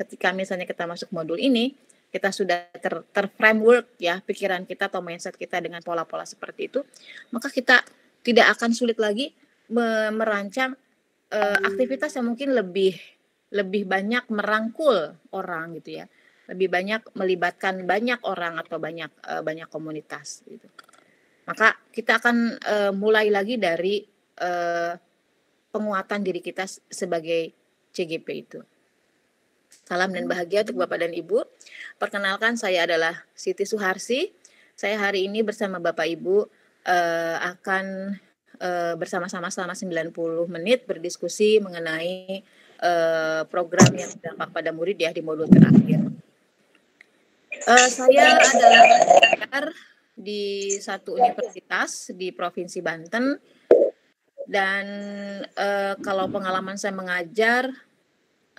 ketika misalnya kita masuk modul ini, kita sudah terframework ya pikiran kita atau mindset kita dengan pola-pola seperti itu, maka kita tidak akan sulit lagi merancang aktivitas yang mungkin lebih banyak merangkul orang gitu ya, lebih banyak melibatkan banyak orang atau banyak komunitas gitu. Maka kita akan mulai lagi dari penguatan diri kita sebagai CGP itu. Salam dan bahagia untuk Bapak dan Ibu. Perkenalkan, saya adalah Siti Suharsi. Saya hari ini bersama Bapak Ibu akan bersama-sama selama 90 menit berdiskusi mengenai program yang berdampak pada murid ya di modul terakhir. Saya adalah pengajar di satu universitas di Provinsi Banten, dan kalau pengalaman saya mengajar,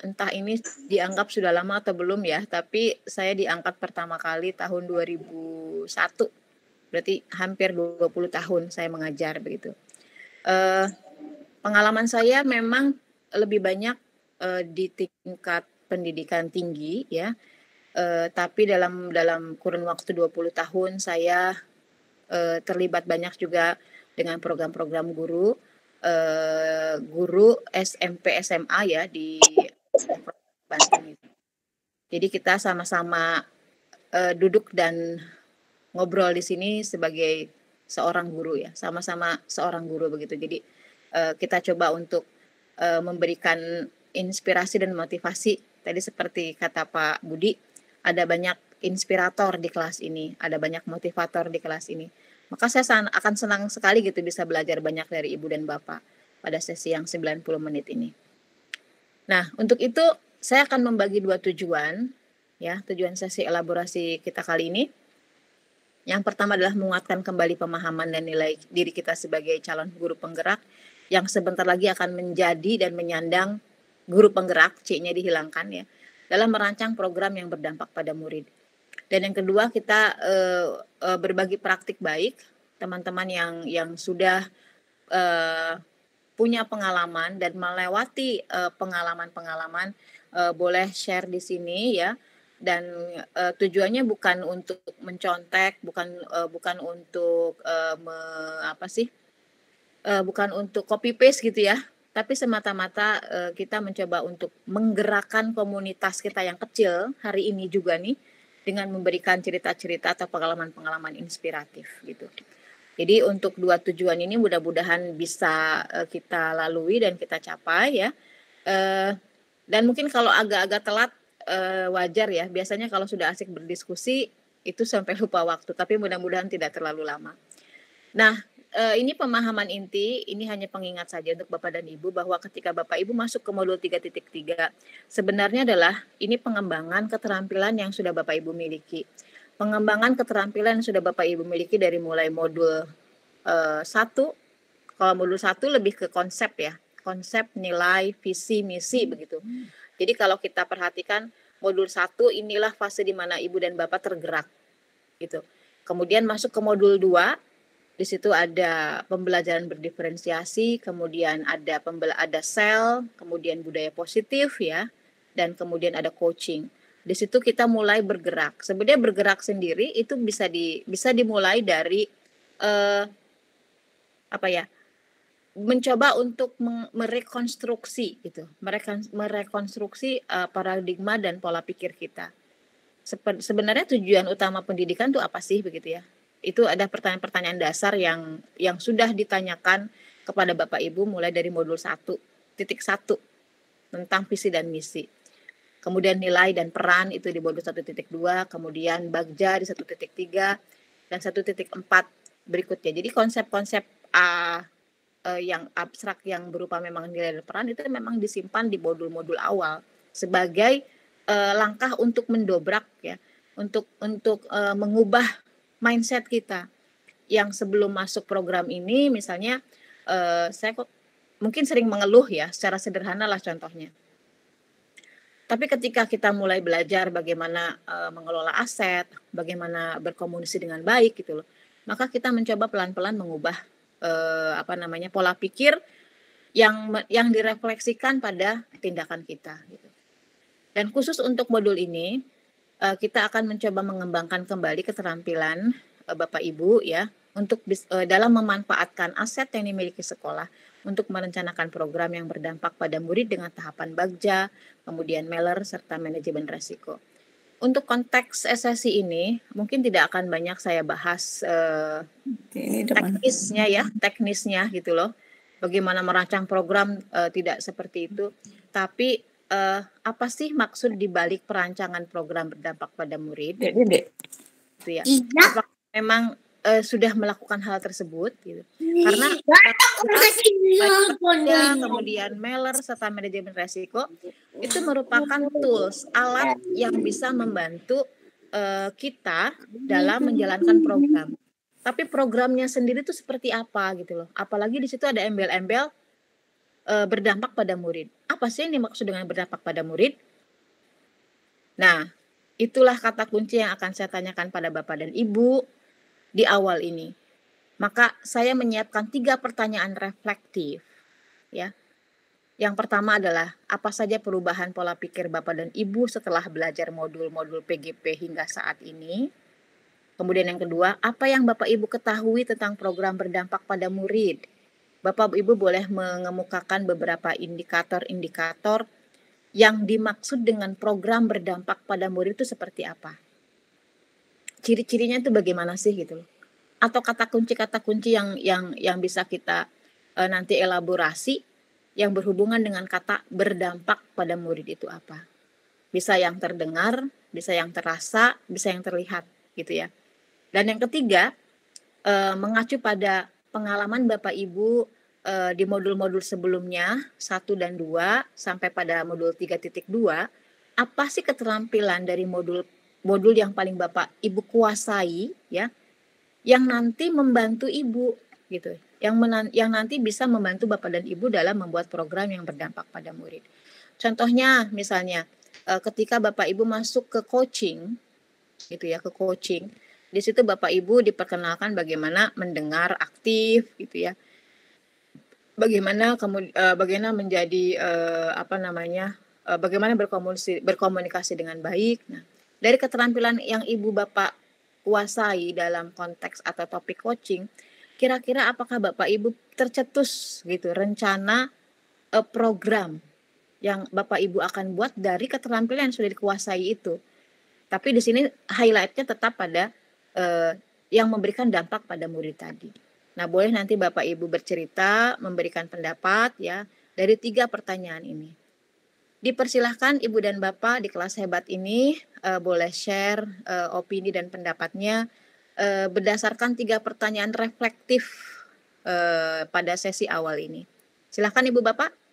entah ini dianggap sudah lama atau belum ya, tapi saya diangkat pertama kali tahun 2001, berarti hampir 20 tahun saya mengajar begitu. Pengalaman saya memang lebih banyak di tingkat pendidikan tinggi ya, tapi dalam kurun waktu 20 tahun saya terlibat banyak juga dengan program-program guru SMP SMA ya di Banten. Jadi kita sama-sama duduk dan ngobrol di sini sebagai seorang guru ya, sama-sama seorang guru begitu. Jadi kita coba untuk memberikan inspirasi dan motivasi. Tadi seperti kata Pak Budi, ada banyak inspirator di kelas ini, ada banyak motivator di kelas ini. Maka saya akan senang sekali gitu bisa belajar banyak dari Ibu dan Bapak pada sesi yang 90 menit ini. Nah, untuk itu saya akan membagi 2 tujuan ya, tujuan sesi elaborasi kita kali ini. Yang pertama adalah menguatkan kembali pemahaman dan nilai diri kita sebagai calon guru penggerak yang sebentar lagi akan menjadi dan menyandang guru penggerak, C-nya dihilangkan ya, dalam merancang program yang berdampak pada murid. Dan yang kedua, kita berbagi praktik baik, teman-teman yang sudah punya pengalaman dan melewati pengalaman-pengalaman boleh share di sini ya. Dan tujuannya bukan untuk mencontek, bukan untuk bukan untuk copy paste gitu ya, tapi semata-mata kita mencoba untuk menggerakkan komunitas kita yang kecil hari ini juga nih dengan memberikan cerita-cerita atau pengalaman-pengalaman inspiratif gitu. Jadi untuk 2 tujuan ini mudah-mudahan bisa kita lalui dan kita capai ya. Dan mungkin kalau agak-agak telat wajar ya, biasanya kalau sudah asik berdiskusi itu sampai lupa waktu, tapi mudah-mudahan tidak terlalu lama. Nah, ini pemahaman inti, ini hanya pengingat saja untuk Bapak dan Ibu bahwa ketika Bapak Ibu masuk ke modul 3.3, sebenarnya adalah ini pengembangan keterampilan yang sudah Bapak Ibu miliki. Pengembangan keterampilan yang sudah Bapak Ibu miliki dari mulai modul 1, kalau modul 1 lebih ke konsep ya, konsep, nilai, visi, misi begitu. Jadi kalau kita perhatikan modul 1 inilah fase di mana Ibu dan Bapak tergerak gitu. Kemudian masuk ke modul 2, di situ ada pembelajaran berdiferensiasi, kemudian ada sel, kemudian budaya positif ya, dan kemudian ada coaching. Di situ kita mulai bergerak. Sebenarnya bergerak sendiri itu bisa dimulai dari mencoba untuk merekonstruksi gitu, merekonstruksi paradigma dan pola pikir kita. Sebenarnya tujuan utama pendidikan itu apa sih begitu ya? Itu ada pertanyaan-pertanyaan dasar yang sudah ditanyakan kepada Bapak Ibu mulai dari modul 1.1 tentang visi dan misi. Kemudian nilai dan peran itu di modul 1.2, kemudian bagja di 1.3 dan 1.4 berikutnya. Jadi konsep-konsep yang abstrak yang berupa memang nilai dan peran itu memang disimpan di modul-modul awal sebagai langkah untuk mendobrak ya, untuk mengubah mindset kita yang sebelum masuk program ini. Misalnya saya kok mungkin sering mengeluh ya, secara sederhana lah contohnya. Tapi ketika kita mulai belajar bagaimana mengelola aset, bagaimana berkomunikasi dengan baik gitu loh, maka kita mencoba pelan-pelan mengubah pola pikir yang direfleksikan pada tindakan kita gitu. Dan khusus untuk modul ini, kita akan mencoba mengembangkan kembali keterampilan Bapak Ibu ya untuk dalam memanfaatkan aset yang dimiliki sekolah untuk merencanakan program yang berdampak pada murid dengan tahapan bagja, kemudian mailer serta manajemen resiko. Untuk konteks sesi ini mungkin tidak akan banyak saya bahas teknisnya gitu loh. Bagaimana merancang program tidak seperti itu, tapi apa sih maksud dibalik perancangan program berdampak pada murid? Gitu ya. Apakah memang sudah melakukan hal tersebut? Gitu. Karena kemudian mailer serta manajemen resiko itu merupakan tools, alat yang bisa membantu kita dalam menjalankan program. Tapi programnya sendiri itu seperti apa gitu loh? Apalagi di situ ada embel-embel berdampak pada murid. Apa sih yang dimaksud dengan berdampak pada murid? Nah, itulah kata kunci yang akan saya tanyakan pada Bapak dan Ibu di awal ini. Maka saya menyiapkan 3 pertanyaan reflektif. Ya. Yang pertama adalah, apa saja perubahan pola pikir Bapak dan Ibu setelah belajar modul-modul PGP hingga saat ini? Kemudian yang kedua, apa yang Bapak Ibu ketahui tentang program berdampak pada murid? Bapak Ibu boleh mengemukakan beberapa indikator-indikator yang dimaksud dengan program berdampak pada murid itu seperti apa? Ciri-cirinya itu bagaimana sih gitu loh? Atau kata kunci yang bisa kita nanti elaborasi yang berhubungan dengan kata berdampak pada murid itu apa? Bisa yang terdengar, bisa yang terasa, bisa yang terlihat gitu ya. Dan yang ketiga, mengacu pada pengalaman Bapak Ibu di modul-modul sebelumnya 1 dan 2 sampai pada modul 3.2, apa sih keterampilan dari modul yang paling Bapak Ibu kuasai ya, yang nanti membantu Ibu gitu, yang nanti bisa membantu Bapak dan Ibu dalam membuat program yang berdampak pada murid. Contohnya misalnya ketika Bapak Ibu masuk ke coaching gitu ya, ke coaching. Di situ Bapak Ibu diperkenalkan bagaimana mendengar aktif gitu ya. Bagaimana bagaimana menjadi bagaimana berkomunikasi dengan baik. Nah, dari keterampilan yang Ibu Bapak kuasai dalam konteks atau topik coaching, kira-kira apakah Bapak Ibu tercetus gitu rencana program yang Bapak Ibu akan buat dari keterampilan yang sudah dikuasai itu. Tapi di sini highlight-nya tetap pada yang memberikan dampak pada murid tadi. Nah, boleh nanti Bapak Ibu bercerita, memberikan pendapat ya dari 3 pertanyaan ini. Dipersilahkan Ibu dan Bapak di kelas hebat ini boleh share opini dan pendapatnya berdasarkan 3 pertanyaan reflektif pada sesi awal ini. Silahkan Ibu Bapak.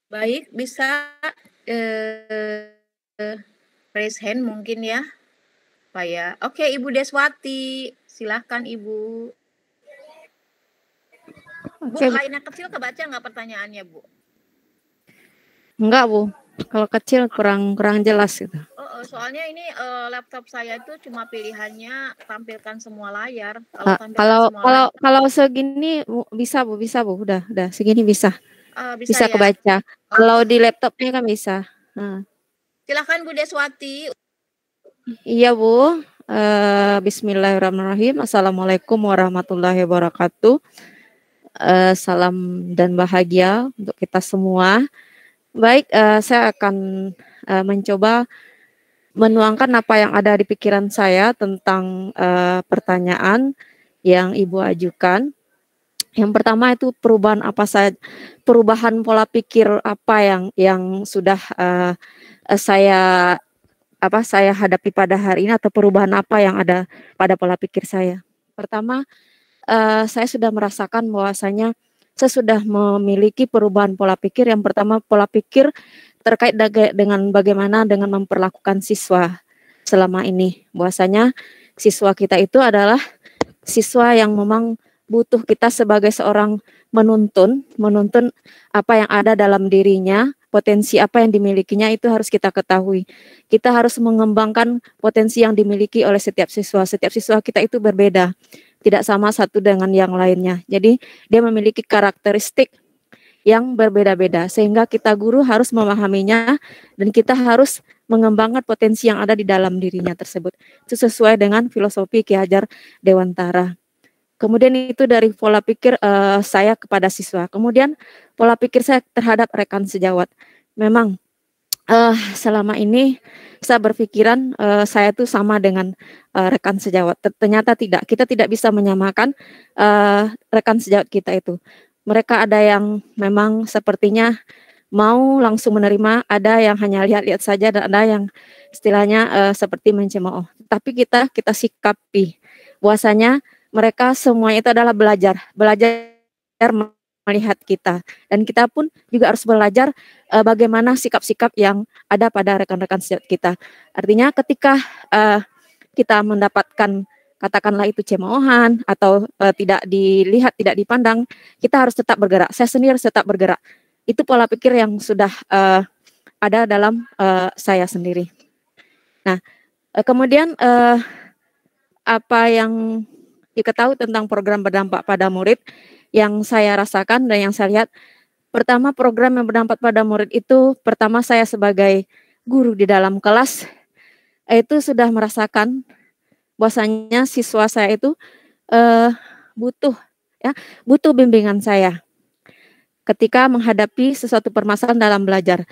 Baik, bisa raise hand mungkin ya, Pak ya. Oke, Ibu Deswati, silahkan Ibu. Bu, lainnya kecil kebaca nggak pertanyaannya, Bu? Enggak, Bu. Kalau kecil kurang jelas gitu. Soalnya ini laptop saya itu cuma pilihannya tampilkan semua layar. Kalau segini bisa, Bu, udah segini bisa. Bisa ya? kebaca. Kalau di laptopnya kan bisa. Silakan Bu Deswati. Iya, Bu. Bismillahirrahmanirrahim. Assalamualaikum warahmatullahi wabarakatuh. Salam dan bahagia untuk kita semua. Baik, saya akan mencoba menuangkan apa yang ada di pikiran saya tentang pertanyaan yang Ibu ajukan. Yang pertama itu perubahan pola pikir apa yang sudah saya hadapi pada hari ini, atau perubahan apa yang ada pada pola pikir saya. Pertama, saya sudah merasakan bahwasanya saya sudah memiliki perubahan pola pikir. Yang pertama, pola pikir terkait dengan bagaimana dengan memperlakukan siswa selama ini. Bahwasanya siswa kita itu adalah siswa yang memang butuh kita sebagai seorang menuntun apa yang ada dalam dirinya, potensi apa yang dimilikinya itu harus kita ketahui. Kita harus mengembangkan potensi yang dimiliki oleh setiap siswa. Setiap siswa kita itu berbeda, tidak sama satu dengan yang lainnya. Jadi dia memiliki karakteristik yang berbeda-beda, sehingga kita guru harus memahaminya dan kita harus mengembangkan potensi yang ada di dalam dirinya tersebut. Itu sesuai dengan filosofi Ki Hajar Dewantara. Kemudian itu dari pola pikir saya kepada siswa. Kemudian pola pikir saya terhadap rekan sejawat. Memang selama ini saya berpikiran saya itu sama dengan rekan sejawat. Ternyata tidak. Kita tidak bisa menyamakan rekan sejawat kita itu. Mereka ada yang memang sepertinya mau langsung menerima, ada yang hanya lihat-lihat saja, dan ada yang istilahnya seperti mencemooh. Tapi kita sikapi bahwasanya mereka semuanya itu adalah belajar melihat kita, dan kita pun juga harus belajar bagaimana sikap-sikap yang ada pada rekan-rekan sejawat kita. Artinya ketika kita mendapatkan katakanlah itu cemoohan atau tidak dilihat, tidak dipandang, kita harus tetap bergerak. Saya sendiri harus tetap bergerak. Itu pola pikir yang sudah ada dalam saya sendiri. Nah, kemudian apa yang diketahui tentang program berdampak pada murid yang saya rasakan dan yang saya lihat, pertama program yang berdampak pada murid itu, pertama saya sebagai guru di dalam kelas itu sudah merasakan bahwasanya siswa saya itu butuh bimbingan saya ketika menghadapi sesuatu permasalahan dalam belajar.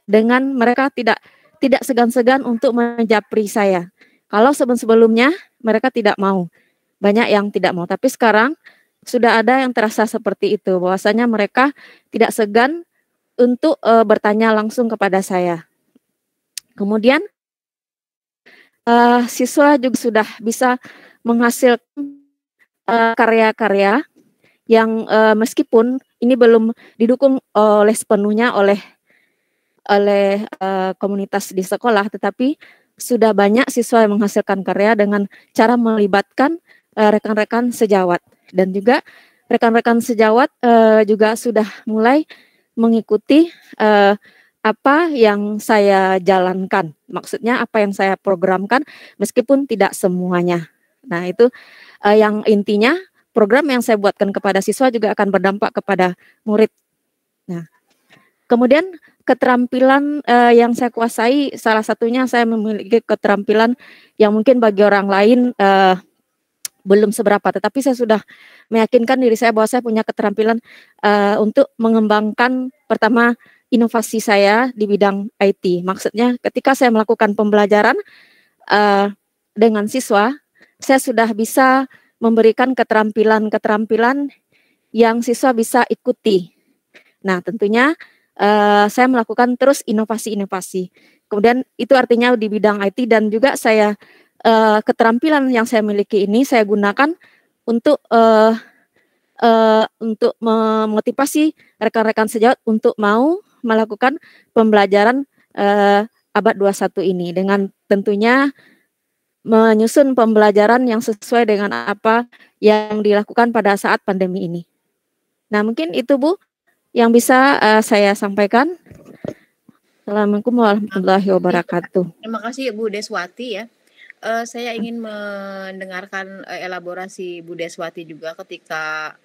Dengan mereka tidak segan-segan untuk menjapri saya. Kalau sebelumnya mereka tidak mau, banyak yang tidak mau. Tapi sekarang sudah ada yang terasa seperti itu, bahwasanya mereka tidak segan untuk bertanya langsung kepada saya. Kemudian siswa juga sudah bisa menghasilkan karya-karya yang meskipun ini belum didukung oleh sepenuhnya oleh komunitas di sekolah, tetapi sudah banyak siswa yang menghasilkan karya dengan cara melibatkan rekan-rekan sejawat, dan juga rekan-rekan sejawat juga sudah mulai mengikuti apa yang saya jalankan, maksudnya apa yang saya programkan, meskipun tidak semuanya. Nah, itu yang intinya program yang saya buatkan kepada siswa juga akan berdampak kepada murid. Nah, kemudian keterampilan yang saya kuasai, salah satunya saya memiliki keterampilan yang mungkin bagi orang lain belum seberapa, tetapi saya sudah meyakinkan diri saya bahwa saya punya keterampilan untuk mengembangkan pertama inovasi saya di bidang IT. Maksudnya ketika saya melakukan pembelajaran dengan siswa, saya sudah bisa memberikan keterampilan yang siswa bisa ikuti. Nah, tentunya saya melakukan terus inovasi-inovasi. Kemudian itu artinya di bidang IT, dan juga saya keterampilan yang saya miliki ini saya gunakan untuk memotivasi rekan-rekan sejawat untuk mau melakukan pembelajaran abad 21 ini, dengan tentunya menyusun pembelajaran yang sesuai dengan apa yang dilakukan pada saat pandemi ini. Nah, mungkin itu Bu yang bisa saya sampaikan. Assalamualaikum warahmatullahi wabarakatuh. Terima kasih Bu Deswati ya. Saya ingin mendengarkan elaborasi Bu Deswati juga ketika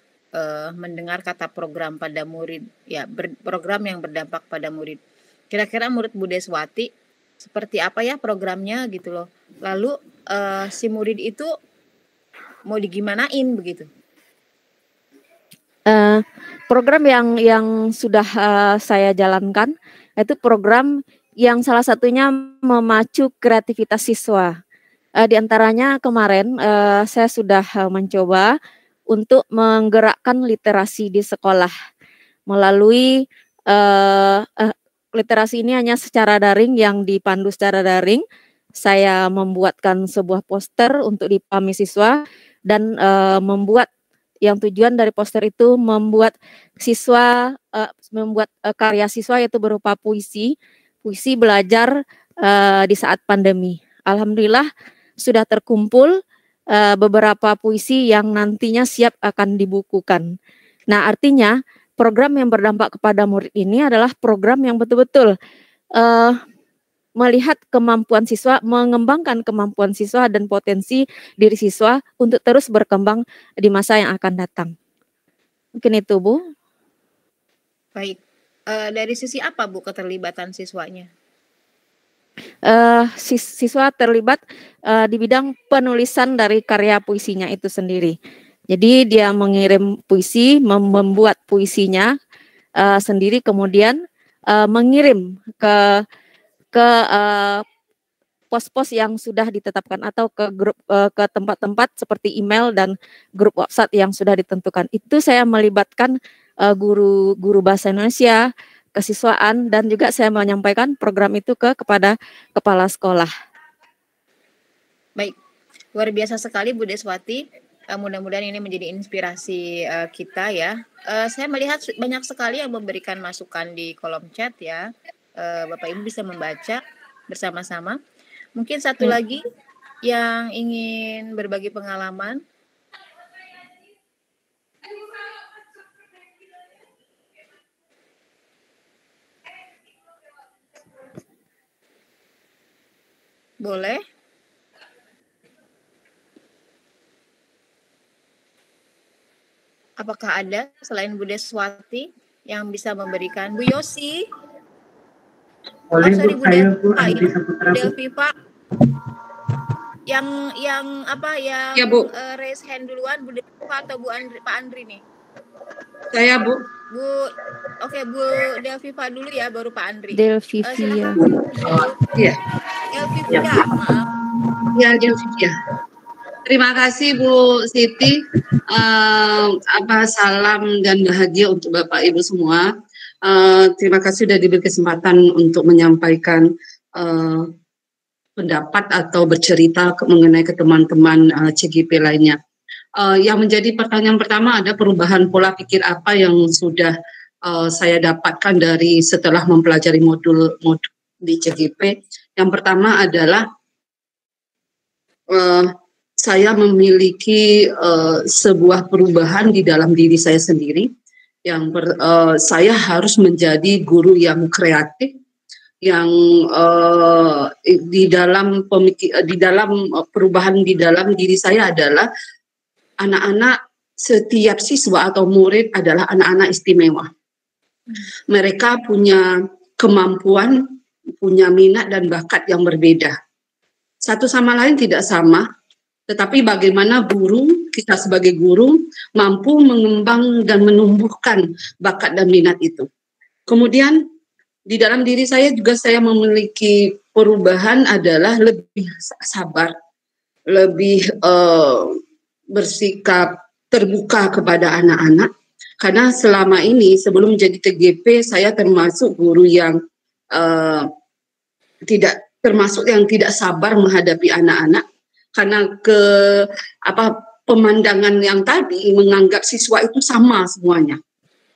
mendengar kata program pada murid, ya program yang berdampak pada murid. Kira-kira menurut Bu Deswati seperti apa ya programnya gitu loh. Lalu si murid itu mau digimanain begitu? Program yang sudah saya jalankan itu program yang salah satunya memacu kreativitas siswa. Di antaranya kemarin saya sudah mencoba untuk menggerakkan literasi di sekolah melalui literasi ini hanya secara daring, yang dipandu secara daring. Saya membuatkan sebuah poster untuk dipahami siswa, dan membuat yang tujuan dari poster itu membuat siswa membuat karya siswa, yaitu berupa puisi belajar di saat pandemi. Alhamdulillah sudah terkumpul beberapa puisi yang nantinya siap akan dibukukan. Nah, artinya program yang berdampak kepada murid ini adalah program yang betul-betul melihat kemampuan siswa, mengembangkan kemampuan siswa dan potensi diri siswa untuk terus berkembang di masa yang akan datang. Mungkin itu, Bu. Baik. Dari sisi apa, Bu, keterlibatan siswanya? Siswa terlibat di bidang penulisan dari karya puisinya itu sendiri. Jadi dia mengirim puisi, membuat puisinya sendiri, kemudian mengirim ke pos-pos yang sudah ditetapkan atau ke grup, ke tempat-tempat seperti email dan grup WhatsApp yang sudah ditentukan. Itu saya melibatkan guru bahasa Indonesia, kesiswaan, dan juga saya menyampaikan program itu kepada kepala sekolah. Baik, luar biasa sekali Bu Deswati. Mudah-mudahan ini menjadi inspirasi kita ya. Saya melihat banyak sekali yang memberikan masukan di kolom chat ya. Bapak Ibu bisa membaca bersama-sama. Mungkin satu lagi yang ingin berbagi pengalaman. Boleh? Apakah ada selain Bu Deswati yang bisa memberikan? Bu Yosi? Boleh, sorry, Bu Delviva. Yang apa yang ya, Bu. Raise hand duluan, Bu Delviva atau Pak Andri nih? Saya, Bu. Oke, Bu Delviva dulu ya, baru Pak Andri. Delvivia. Iya. Delvivia, maaf. Ya, Delvivia. Terima kasih Bu Siti. Salam dan bahagia untuk Bapak Ibu semua. Terima kasih sudah diberi kesempatan untuk menyampaikan pendapat atau bercerita mengenai ke teman-teman CGP lainnya. Yang menjadi pertanyaan pertama ada perubahan pola pikir apa yang sudah saya dapatkan dari setelah mempelajari modul di CGP. Yang pertama adalah saya memiliki sebuah perubahan di dalam diri saya sendiri. Saya harus menjadi guru yang kreatif, yang di dalam perubahan di dalam diri saya adalah anak-anak, setiap siswa atau murid adalah anak-anak istimewa. Mereka punya kemampuan, punya minat dan bakat yang berbeda. Satu sama lain tidak sama, tetapi bagaimana kita sebagai guru mampu mengembang dan menumbuhkan bakat dan minat itu. Kemudian di dalam diri saya juga saya memiliki perubahan adalah lebih sabar, lebih bersikap terbuka kepada anak-anak. Karena selama ini sebelum menjadi TGP saya termasuk guru yang tidak sabar menghadapi anak-anak karena pemandangan yang tadi menganggap siswa itu sama semuanya.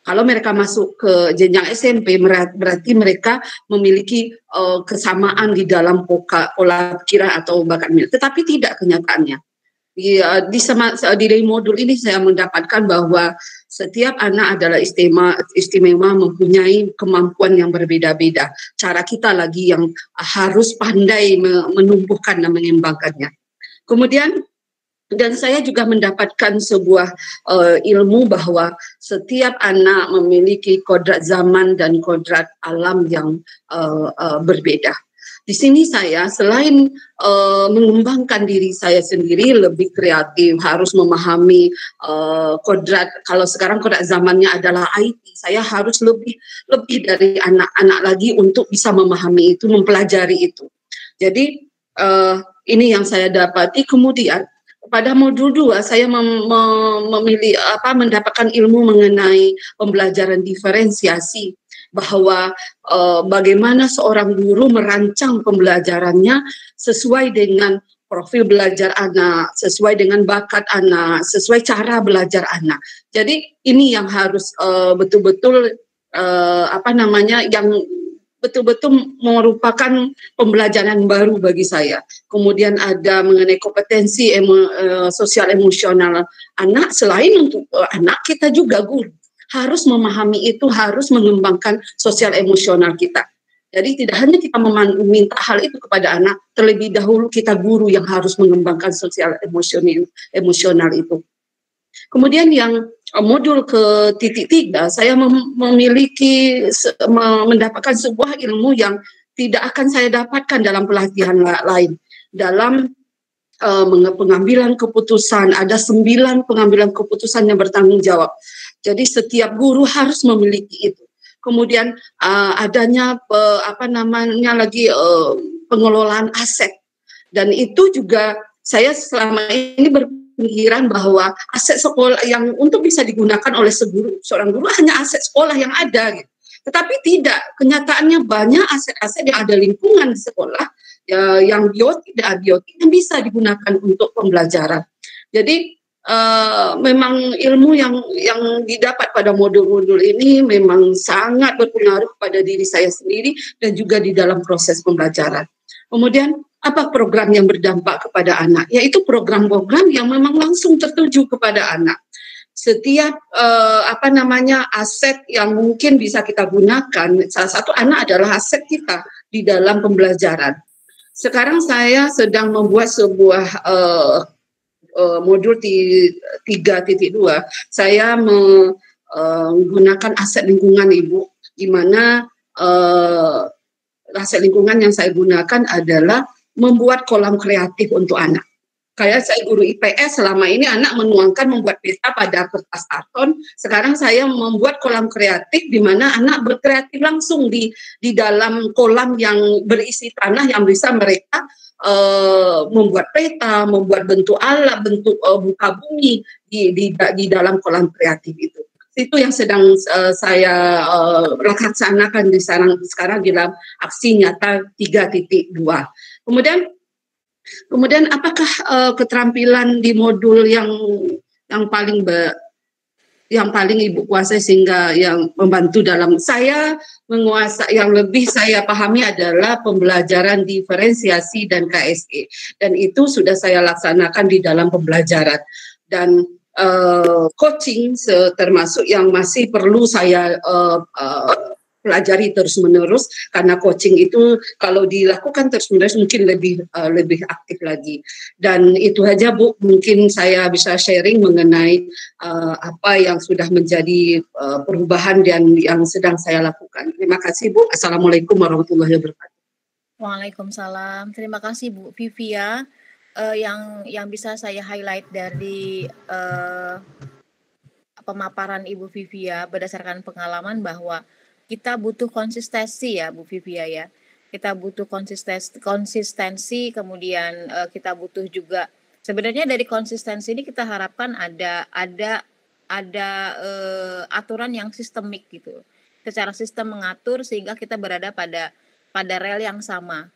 Kalau mereka masuk ke jenjang SMP berarti mereka memiliki kesamaan di dalam pola pikiran atau bakat minat. Tetapi tidak kenyataannya. Di modul ini saya mendapatkan bahwa setiap anak adalah istimewa, mempunyai kemampuan yang berbeda-beda. Cara kita lagi yang harus pandai menumbuhkan dan mengembangkannya. Kemudian dan saya juga mendapatkan sebuah ilmu bahwa setiap anak memiliki kodrat zaman dan kodrat alam yang berbeda. Di sini saya selain mengembangkan diri saya sendiri lebih kreatif, harus memahami kodrat. Kalau sekarang kodrat zamannya adalah IT, saya harus lebih dari anak-anak lagi untuk bisa memahami itu, mempelajari itu. Jadi ini yang saya dapati. Kemudian pada modul 2 saya mendapatkan ilmu mengenai pembelajaran diferensiasi, bahwa bagaimana seorang guru merancang pembelajarannya sesuai dengan profil belajar anak, sesuai dengan bakat anak, sesuai cara belajar anak. Jadi ini yang harus betul-betul yang betul-betul merupakan pembelajaran baru bagi saya. Kemudian ada mengenai kompetensi sosial emosional anak. Selain untuk anak, kita juga guru harus memahami itu, harus mengembangkan sosial emosional kita. Jadi tidak hanya kita meminta hal itu kepada anak, terlebih dahulu kita guru yang harus mengembangkan sosial emosional itu. Kemudian yang modul ke titik 3, saya mendapatkan sebuah ilmu yang tidak akan saya dapatkan dalam pelatihan lain. Dalam pengambilan keputusan, ada 9 pengambilan keputusan yang bertanggung jawab. Jadi setiap guru harus memiliki itu. Kemudian adanya pengelolaan aset, dan itu juga saya selama ini berpikiran bahwa aset sekolah yang untuk bisa digunakan oleh seorang guru hanya aset sekolah yang ada gitu. Tetapi tidak, kenyataannya banyak aset-aset yang ada lingkungan di sekolah yang biotik dan abiotik yang bisa digunakan untuk pembelajaran. Jadi memang ilmu yang didapat pada modul-modul ini memang sangat berpengaruh pada diri saya sendiri dan juga di dalam proses pembelajaran. Kemudian apa program yang berdampak kepada anak? Yaitu program-program yang memang langsung tertuju kepada anak. Setiap aset yang mungkin bisa kita gunakan, salah satu anak adalah aset kita di dalam pembelajaran. Sekarang saya sedang membuat sebuah modul 3.2, saya menggunakan aset lingkungan Ibu, di mana aset lingkungan yang saya gunakan adalah membuat kolam kreatif untuk anak. Kayak saya guru IPS, selama ini anak menuangkan membuat peta pada kertas karton. Sekarang saya membuat kolam kreatif di mana anak berkreatif langsung di dalam kolam yang berisi tanah yang bisa mereka membuat peta, membuat bentuk alat, bentuk buka bumi di dalam kolam kreatif itu. Itu yang sedang saya laksanakan sekarang di dalam aksi nyata 3.2. Kemudian apakah keterampilan di modul yang paling Ibu kuasai sehingga yang membantu dalam saya menguasai, yang lebih saya pahami adalah pembelajaran diferensiasi dan KSE, dan itu sudah saya laksanakan di dalam pembelajaran. Dan coaching termasuk yang masih perlu saya pelajari terus-menerus, karena coaching itu kalau dilakukan terus-menerus mungkin lebih aktif lagi. Dan itu aja Bu, mungkin saya bisa sharing mengenai apa yang sudah menjadi perubahan dan yang sedang saya lakukan. Terima kasih Bu. Assalamualaikum warahmatullahi wabarakatuh. Waalaikumsalam. Terima kasih Bu Vivia. Yang bisa saya highlight dari pemaparan Ibu Vivia berdasarkan pengalaman bahwa kita butuh konsistensi ya Bu Vivia ya. Kita butuh konsistensi, kemudian kita butuh juga sebenarnya dari konsistensi ini kita harapkan ada aturan yang sistemik gitu. Secara sistem mengatur sehingga kita berada pada rel yang sama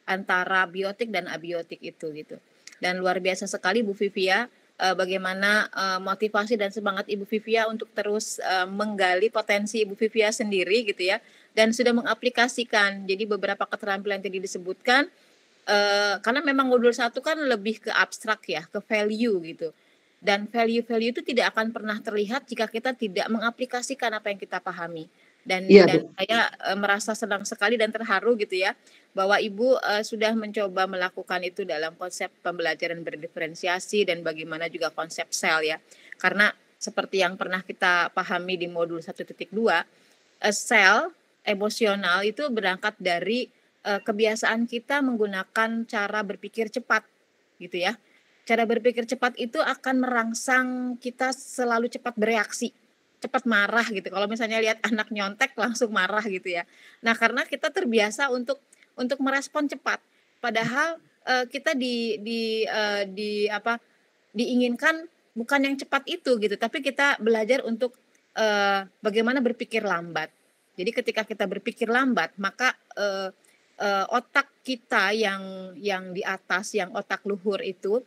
antara biotik dan abiotik itu gitu. Dan luar biasa sekali Bu Vivia bagaimana motivasi dan semangat Ibu Vivia untuk terus menggali potensi Ibu Vivia sendiri gitu ya, dan sudah mengaplikasikan. Jadi beberapa keterampilan yang tadi disebutkan karena memang modul 1 kan lebih ke abstrak ya, ke value gitu. Dan value itu tidak akan pernah terlihat jika kita tidak mengaplikasikan apa yang kita pahami. Dan saya merasa senang sekali dan terharu gitu ya, bahwa Ibu sudah mencoba melakukan itu dalam konsep pembelajaran berdiferensiasi dan bagaimana juga konsep sel ya. Karena seperti yang pernah kita pahami di modul 1.2, sel emosional itu berangkat dari kebiasaan kita menggunakan cara berpikir cepat gitu ya. Cara berpikir cepat itu akan merangsang kita selalu cepat bereaksi, cepat marah gitu. Kalau misalnya lihat anak nyontek langsung marah gitu ya. Nah, karena kita terbiasa untuk merespon cepat. Padahal kita diinginkan bukan yang cepat itu gitu, tapi kita belajar untuk bagaimana berpikir lambat. Jadi ketika kita berpikir lambat, maka otak kita yang di atas, yang otak luhur itu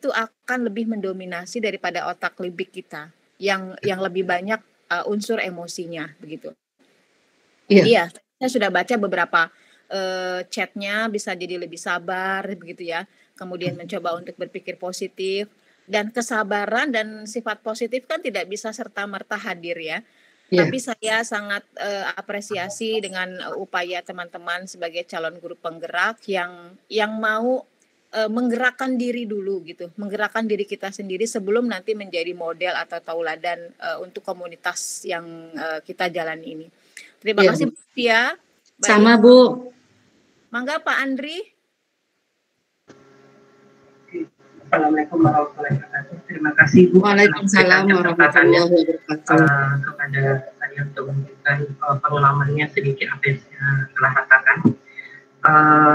akan lebih mendominasi daripada otak limbik kita yang lebih banyak unsur emosinya begitu. Iya. Jadi ya Saya sudah baca beberapa chatnya, bisa jadi lebih sabar begitu ya. Kemudian mencoba untuk berpikir positif, dan kesabaran dan sifat positif kan tidak bisa serta-merta hadir ya. Iya. Tapi saya sangat apresiasi dengan upaya teman-teman sebagai calon guru penggerak yang mau menggerakkan diri dulu gitu, menggerakkan diri kita sendiri sebelum nanti menjadi model atau tauladan untuk komunitas yang kita jalani ini. Terima Iya, kasih Bu. Bu Tia. Sama, Baik, Bu. mangga Pak Andri. Assalamualaikum warahmatullahi wabarakatuh. Terima kasih Bu. Waalaikumsalam warahmatullahi wabarakatuh. Kepada saya untuk memberikan pengalamannya sedikit apa yang saya telah rasakan.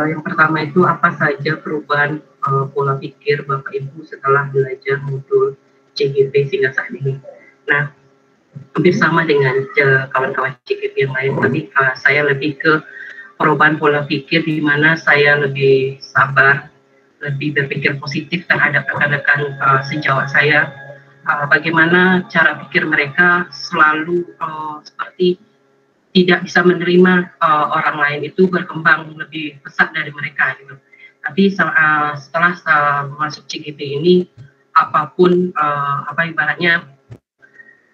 Yang pertama itu apa saja perubahan pola pikir Bapak Ibu setelah belajar modul CGP sehingga saat ini. Nah, hampir sama dengan kawan-kawan CGP yang lain, tapi saya lebih ke perubahan pola pikir di mana saya lebih sabar, lebih berpikir positif terhadap rekan-rekan sejawat saya. Bagaimana cara pikir mereka selalu seperti tidak bisa menerima orang lain itu berkembang lebih pesat dari mereka gitu. Tapi setelah masuk CGP ini, apapun ibaratnya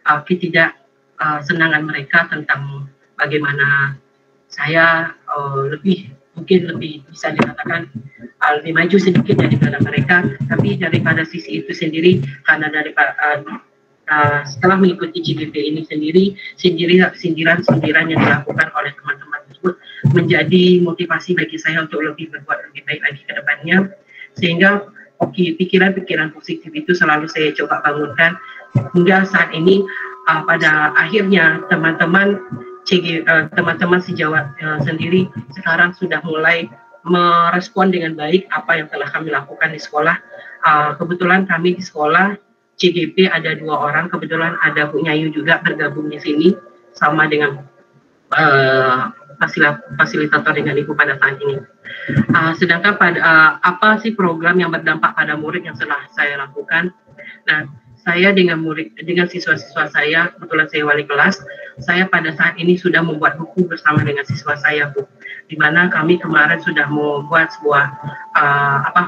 ketidaksenangan mereka tentang bagaimana saya mungkin lebih bisa dikatakan lebih maju sedikit daripada mereka, tapi daripada sisi itu sendiri, karena setelah mengikuti CGP ini sendiri, sindiran-sindiran yang dilakukan oleh teman-teman tersebut menjadi motivasi bagi saya untuk lebih berbuat lebih baik lagi ke depannya, sehingga pikiran-pikiran positif itu selalu saya coba bangunkan hingga saat ini. Pada akhirnya teman-teman sejawat sendiri sekarang sudah mulai merespon dengan baik apa yang telah kami lakukan di sekolah. Kebetulan kami di sekolah CGP ada 2 orang, kebetulan ada Bu Nyayu juga bergabung di sini sama dengan fasilitator dengan Ibu pada saat ini. Sedangkan apa sih program yang berdampak pada murid yang telah saya lakukan? Nah, saya dengan siswa-siswa saya, kebetulan saya wali kelas, saya pada saat ini sudah membuat buku bersama dengan siswa saya, Bu. Di mana kami kemarin sudah membuat sebuah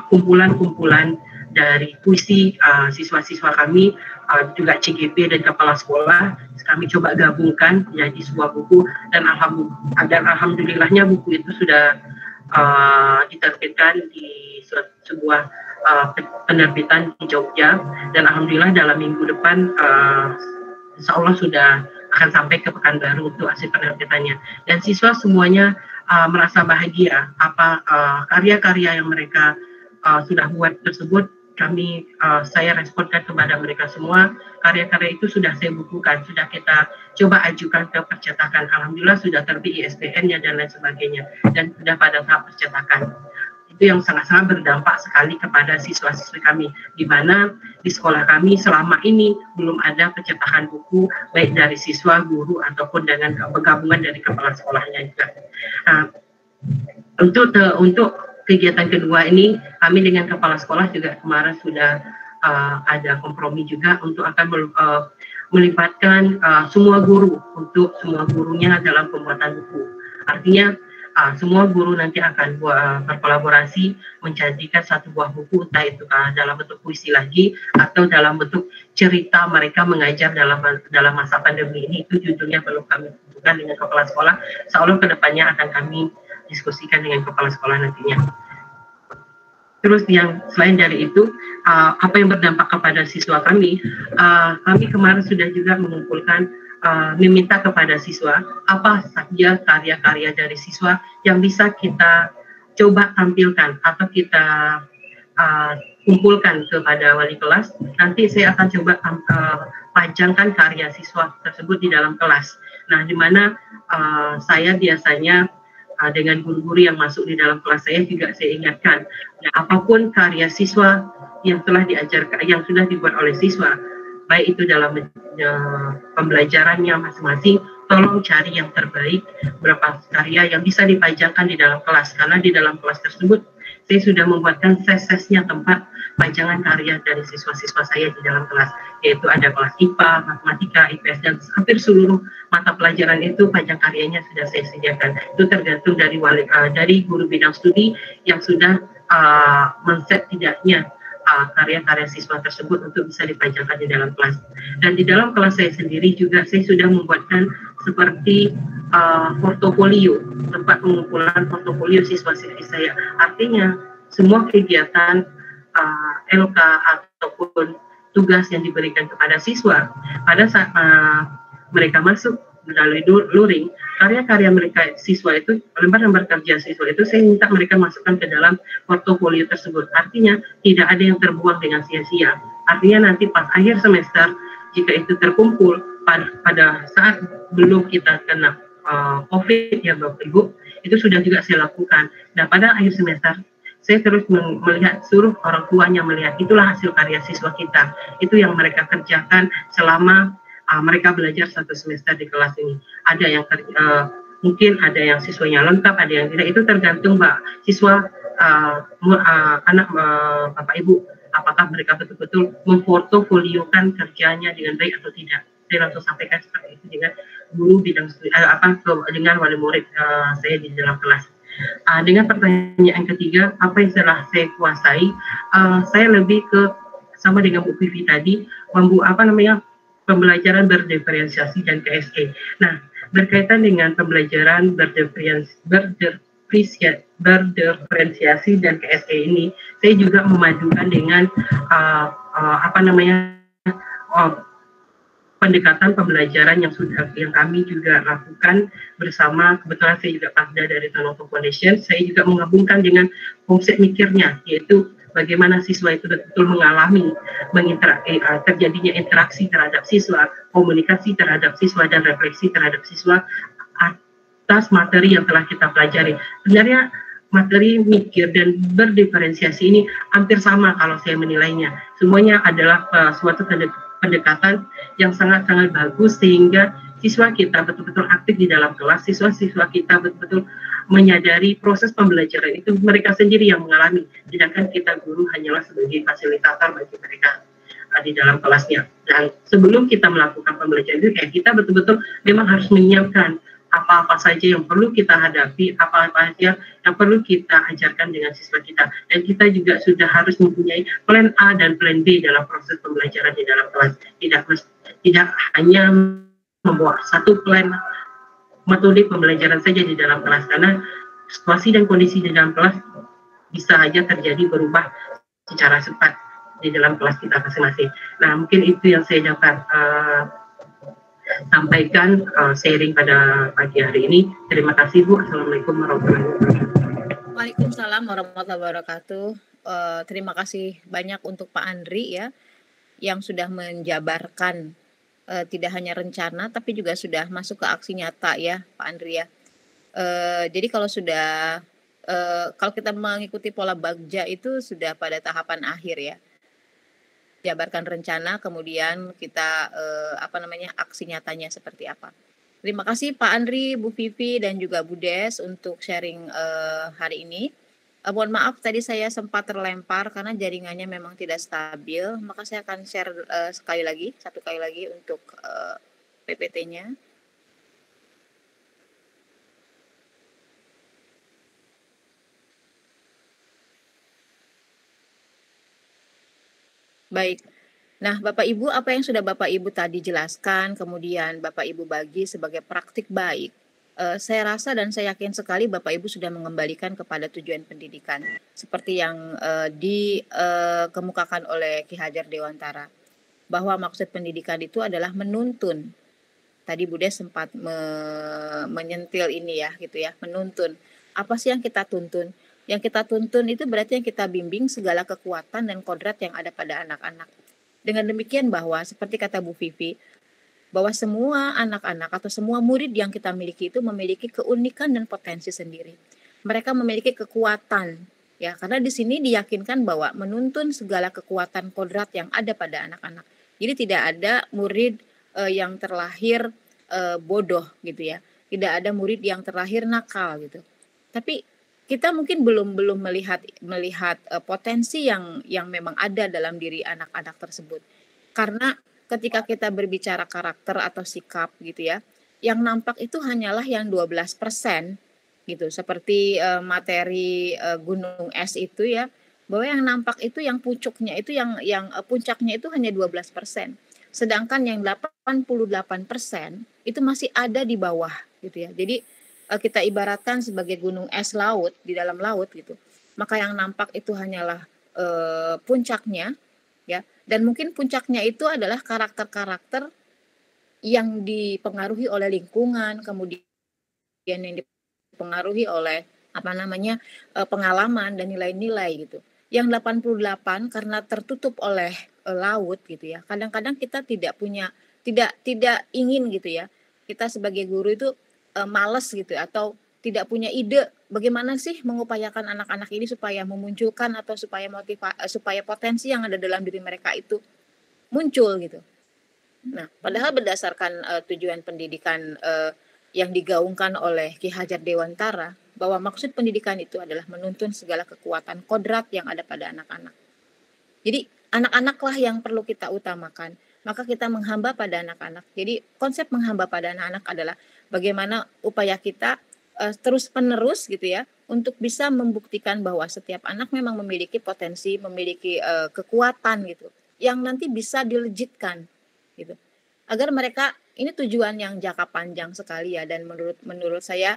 kumpulan-kumpulan dari puisi siswa-siswa kami, juga CGP dan kepala sekolah, kami coba gabungkan menjadi sebuah buku, dan alhamdulillahnya buku itu sudah diterbitkan di sebuah penerbitan di Jogja, dan alhamdulillah dalam minggu depan insya Allah sudah akan sampai ke Pekanbaru untuk hasil penerbitannya, dan siswa semuanya merasa bahagia karya-karya yang mereka sudah buat tersebut. Saya responkan kepada mereka semua, karya-karya itu sudah saya bukukan, sudah kita coba ajukan ke percetakan, alhamdulillah sudah terbit ISBN-nya dan lain sebagainya, dan sudah pada tahap percetakan. Itu yang sangat-sangat berdampak sekali kepada siswa-siswi kami, di mana di sekolah kami selama ini belum ada percetakan buku baik dari siswa, guru, ataupun dengan penggabungan dari kepala sekolahnya juga. Untuk kegiatan kedua ini, kami dengan kepala sekolah juga kemarin sudah ada kompromi juga untuk akan melibatkan semua guru, untuk semua gurunya dalam pembuatan buku. Artinya semua guru nanti akan berkolaborasi menjadikan satu buah buku, entah itu dalam bentuk puisi lagi atau dalam bentuk cerita mereka mengajar dalam masa pandemi ini. Itu judulnya belum kami tentukan dengan kepala sekolah. Insya Allah kedepannya akan kami diskusikan dengan kepala sekolah nantinya. Terus yang selain dari itu, apa yang berdampak kepada siswa kami kemarin sudah juga mengumpulkan, meminta kepada siswa apa saja karya-karya dari siswa yang bisa kita coba tampilkan atau kita kumpulkan kepada wali kelas. Nanti saya akan coba pajangkan karya siswa tersebut di dalam kelas. Nah, di mana saya biasanya dengan guru-guru yang masuk di dalam kelas saya juga saya ingatkan, apapun karya siswa yang telah diajarkan, yang sudah dibuat oleh siswa, baik itu dalam pembelajarannya masing-masing, tolong cari yang terbaik, berapa karya yang bisa dipajangkan di dalam kelas, karena di dalam kelas tersebut saya sudah membuatkan ses-sesnya tempat pajangan karya dari siswa-siswa saya di dalam kelas, yaitu ada kelas IPA, matematika, IPS, dan hampir seluruh mata pelajaran itu pajang karyanya sudah saya sediakan. Itu tergantung dari guru bidang studi yang sudah men-set tidaknya karya-karya siswa tersebut untuk bisa dipajangkan di dalam kelas. Dan di dalam kelas saya sendiri juga saya sudah membuatkan seperti portofolio, tempat pengumpulan portofolio siswa-siswi saya. Artinya semua kegiatan LK ataupun tugas yang diberikan kepada siswa pada saat mereka masuk melalui luring, karya-karya mereka siswa itu, lembar-lembar kerja siswa itu saya minta mereka masukkan ke dalam portofolio tersebut. Artinya tidak ada yang terbuang dengan sia-sia. Artinya nanti pas akhir semester jika itu terkumpul pada saat belum kita kena COVID ya Bapak Ibu, itu sudah juga saya lakukan. Nah pada akhir semester saya terus melihat seluruh orang tuanya melihat itulah hasil karya siswa kita. Itu yang mereka kerjakan selama mereka belajar 1 semester di kelas ini. Ada yang mungkin ada yang siswanya lengkap, ada yang tidak. Itu tergantung Mbak siswa anak Bapak Ibu, apakah mereka betul-betul memportofoliokan kerjanya dengan baik atau tidak. Saya langsung sampaikan seperti itu dengan guru bidang studi, dengan wali murid saya di dalam kelas. Dengan pertanyaan ketiga, apa yang telah saya kuasai, saya lebih ke sama dengan Bu Vivi tadi, pembelajaran berdiferensiasi dan KSE. Nah, berkaitan dengan pembelajaran berdiferensiasi dan KSE ini, saya juga memadukan dengan pendekatan pembelajaran yang kami juga lakukan bersama. Kebetulan saya juga Pasda dari Tanoto Foundation. Saya juga menggabungkan dengan konsep mikirnya, yaitu bagaimana siswa itu betul mengalami terjadinya interaksi terhadap siswa, komunikasi terhadap siswa, dan refleksi terhadap siswa atas materi yang telah kita pelajari. Sebenarnya materi mikir dan berdiferensiasi ini hampir sama kalau saya menilainya. Semuanya adalah suatu pendekatan yang sangat-sangat bagus sehingga siswa kita betul-betul aktif di dalam kelas, siswa-siswa kita betul-betul menyadari proses pembelajaran itu mereka sendiri yang mengalami, sedangkan kita guru hanyalah sebagai fasilitator bagi mereka di dalam kelasnya. Dan sebelum kita melakukan pembelajaran itu, kayak kita betul-betul memang harus menyiapkan apa-apa saja yang perlu kita hadapi, apa-apa saja yang perlu kita ajarkan dengan siswa kita. Dan kita juga sudah harus mempunyai plan A dan plan B dalam proses pembelajaran di dalam kelas. Tidak hanya membuat satu plan metode pembelajaran saja di dalam kelas, karena situasi dan kondisi di dalam kelas bisa saja terjadi berubah secara cepat di dalam kelas kita masing-masing. Nah, mungkin itu yang saya dapat sampaikan sharing pada pagi hari ini. Terima kasih Bu. Assalamualaikum warahmatullahi wabarakatuh. Waalaikumsalam warahmatullahi wabarakatuh. Terima kasih banyak untuk Pak Andri ya, yang sudah menjabarkan tidak hanya rencana tapi juga sudah masuk ke aksi nyata ya Pak Andri ya. Jadi kalau kita mengikuti pola Bagja itu sudah pada tahapan akhir ya. Jabarkan rencana, kemudian kita aksi nyatanya seperti apa. Terima kasih Pak Andri, Bu Vivi, dan juga Bu Des untuk sharing hari ini. Mohon maaf tadi saya sempat terlempar karena jaringannya memang tidak stabil, maka saya akan share satu kali lagi untuk PPT-nya. Baik. Nah, Bapak Ibu, apa yang sudah Bapak Ibu tadi jelaskan, kemudian Bapak Ibu bagi sebagai praktik baik, saya rasa dan saya yakin sekali Bapak Ibu sudah mengembalikan kepada tujuan pendidikan, seperti yang dikemukakan oleh Ki Hajar Dewantara, bahwa maksud pendidikan itu adalah menuntun. Tadi Bu Des sempat menyentil ini ya, gitu ya, menuntun. Apa sih yang kita tuntun? Yang kita tuntun itu berarti yang kita bimbing segala kekuatan dan kodrat yang ada pada anak-anak. Dengan demikian bahwa seperti kata Bu Vivi, bahwa semua anak-anak atau semua murid yang kita miliki itu memiliki keunikan dan potensi sendiri. Mereka memiliki kekuatan, ya, karena di sini diyakinkan bahwa menuntun segala kekuatan kodrat yang ada pada anak-anak. Jadi tidak ada murid yang terlahir bodoh gitu ya. Tidak ada murid yang terlahir nakal gitu. Tapi kita mungkin belum melihat potensi yang memang ada dalam diri anak-anak tersebut. Karena ketika kita berbicara karakter atau sikap gitu ya, yang nampak itu hanyalah yang 12% gitu. Seperti materi gunung es itu ya, bahwa yang nampak itu yang puncaknya itu puncaknya itu hanya 12%. Sedangkan yang 88% itu masih ada di bawah gitu ya. Jadi kita ibaratkan sebagai gunung es laut di dalam laut gitu. Maka yang nampak itu hanyalah puncaknya ya. Dan mungkin puncaknya itu adalah karakter-karakter yang dipengaruhi oleh lingkungan, kemudian yang dipengaruhi oleh pengalaman dan nilai-nilai gitu. Yang 88 karena tertutup oleh laut gitu ya. Kadang-kadang kita tidak ingin gitu ya. Kita sebagai guru itu malas gitu atau tidak punya ide bagaimana sih mengupayakan anak-anak ini supaya memunculkan atau supaya potensi yang ada dalam diri mereka itu muncul gitu. Nah, padahal berdasarkan tujuan pendidikan yang digaungkan oleh Ki Hajar Dewantara, bahwa maksud pendidikan itu adalah menuntun segala kekuatan kodrat yang ada pada anak-anak. Jadi anak-anaklah yang perlu kita utamakan. Maka kita menghamba pada anak-anak. Jadi konsep menghamba pada anak-anak adalah bagaimana upaya kita terus-menerus gitu ya untuk bisa membuktikan bahwa setiap anak memang memiliki potensi, memiliki kekuatan gitu yang nanti bisa dilejitkan gitu. Agar mereka, ini tujuan yang jangka panjang sekali ya, dan menurut saya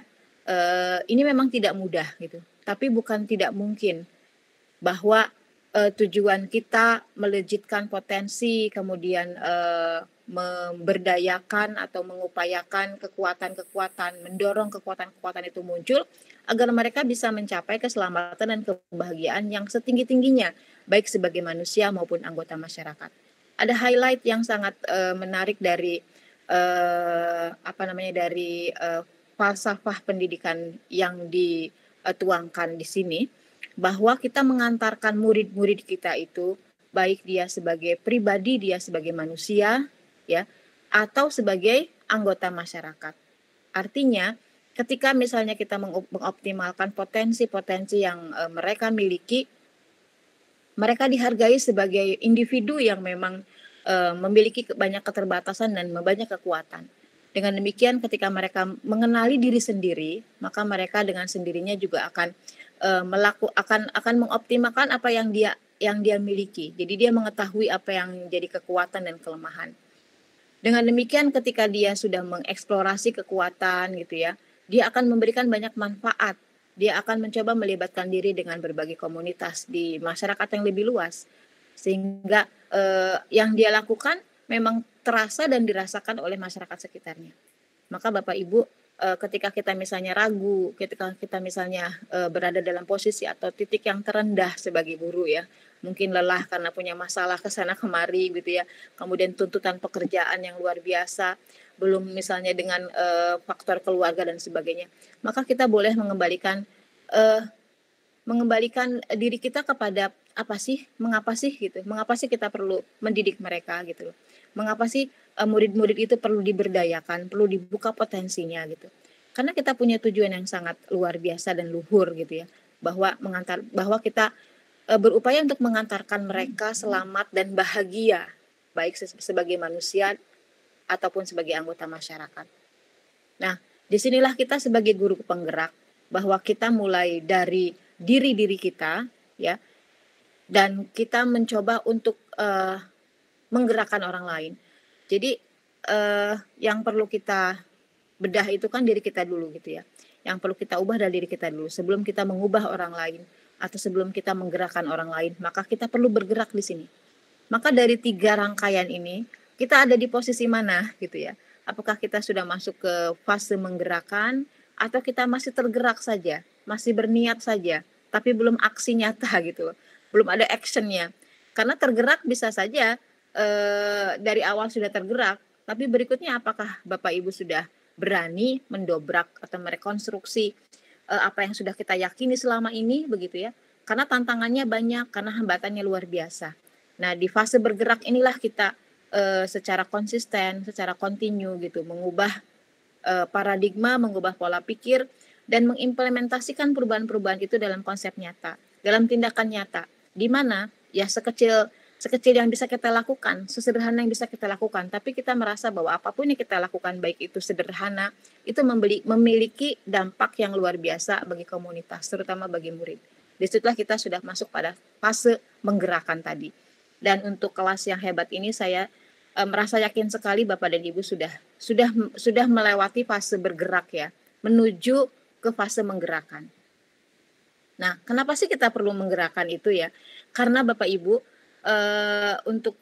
ini memang tidak mudah gitu. Tapi bukan tidak mungkin bahwa tujuan kita melejitkan potensi, kemudian memberdayakan atau mengupayakan kekuatan-kekuatan, mendorong kekuatan-kekuatan itu muncul agar mereka bisa mencapai keselamatan dan kebahagiaan yang setinggi-tingginya, baik sebagai manusia maupun anggota masyarakat. Ada highlight yang sangat menarik dari falsafah pendidikan yang dituangkan di sini, bahwa kita mengantarkan murid-murid kita itu, baik dia sebagai pribadi, dia sebagai manusia ya, atau sebagai anggota masyarakat. Artinya ketika misalnya kita mengoptimalkan potensi-potensi yang mereka miliki, mereka dihargai sebagai individu yang memang memiliki banyak keterbatasan dan banyak kekuatan. Dengan demikian ketika mereka mengenali diri sendiri, maka mereka dengan sendirinya juga akan mengoptimalkan apa yang dia miliki. Jadi dia mengetahui apa yang menjadi kekuatan dan kelemahan. Dengan demikian ketika dia sudah mengeksplorasi kekuatan gitu ya, dia akan memberikan banyak manfaat. Dia akan mencoba melibatkan diri dengan berbagai komunitas di masyarakat yang lebih luas. Sehingga yang dia lakukan memang terasa dan dirasakan oleh masyarakat sekitarnya. Maka Bapak Ibu, ketika kita misalnya ragu, ketika kita misalnya berada dalam posisi atau titik yang terendah sebagai guru ya, mungkin lelah karena punya masalah kesana kemari gitu ya, kemudian tuntutan pekerjaan yang luar biasa, belum misalnya dengan faktor keluarga dan sebagainya, maka kita boleh mengembalikan diri kita kepada mengapa sih kita perlu mendidik mereka gitu loh. Mengapa sih murid-murid itu perlu diberdayakan, perlu dibuka potensinya gitu. Karena kita punya tujuan yang sangat luar biasa dan luhur gitu ya, bahwa kita berupaya untuk mengantarkan mereka selamat dan bahagia, baik sebagai manusia ataupun sebagai anggota masyarakat. Nah, disinilah kita sebagai guru penggerak, bahwa kita mulai dari diri kita ya, dan kita mencoba untuk menggerakkan orang lain. Jadi yang perlu kita bedah itu kan diri kita dulu gitu ya. Yang perlu kita ubah dari diri kita dulu sebelum kita mengubah orang lain atau sebelum kita menggerakkan orang lain, maka kita perlu bergerak di sini. Maka dari 3 rangkaian ini kita ada di posisi mana gitu ya. Apakah kita sudah masuk ke fase menggerakkan atau kita masih tergerak saja, masih berniat saja, tapi belum aksi nyata gitu loh. Belum ada actionnya. Karena tergerak bisa saja dari awal sudah tergerak, tapi berikutnya apakah Bapak Ibu sudah berani mendobrak atau merekonstruksi apa yang sudah kita yakini selama ini begitu ya. Karena tantangannya banyak, karena hambatannya luar biasa. Nah, di fase bergerak inilah kita secara konsisten, secara kontinu gitu, mengubah paradigma, mengubah pola pikir, dan mengimplementasikan perubahan-perubahan itu dalam konsep nyata, dalam tindakan nyata, di mana ya sekecil yang bisa kita lakukan, sesederhana yang bisa kita lakukan, tapi kita merasa bahwa apapun yang kita lakukan, baik itu sederhana, itu memiliki dampak yang luar biasa bagi komunitas, terutama bagi murid. Disitulah kita sudah masuk pada fase menggerakkan tadi. Dan untuk kelas yang hebat ini saya merasa yakin sekali Bapak dan Ibu sudah melewati fase bergerak ya, menuju ke fase menggerakkan. Nah, kenapa sih kita perlu menggerakkan itu ya? Karena Bapak Ibu untuk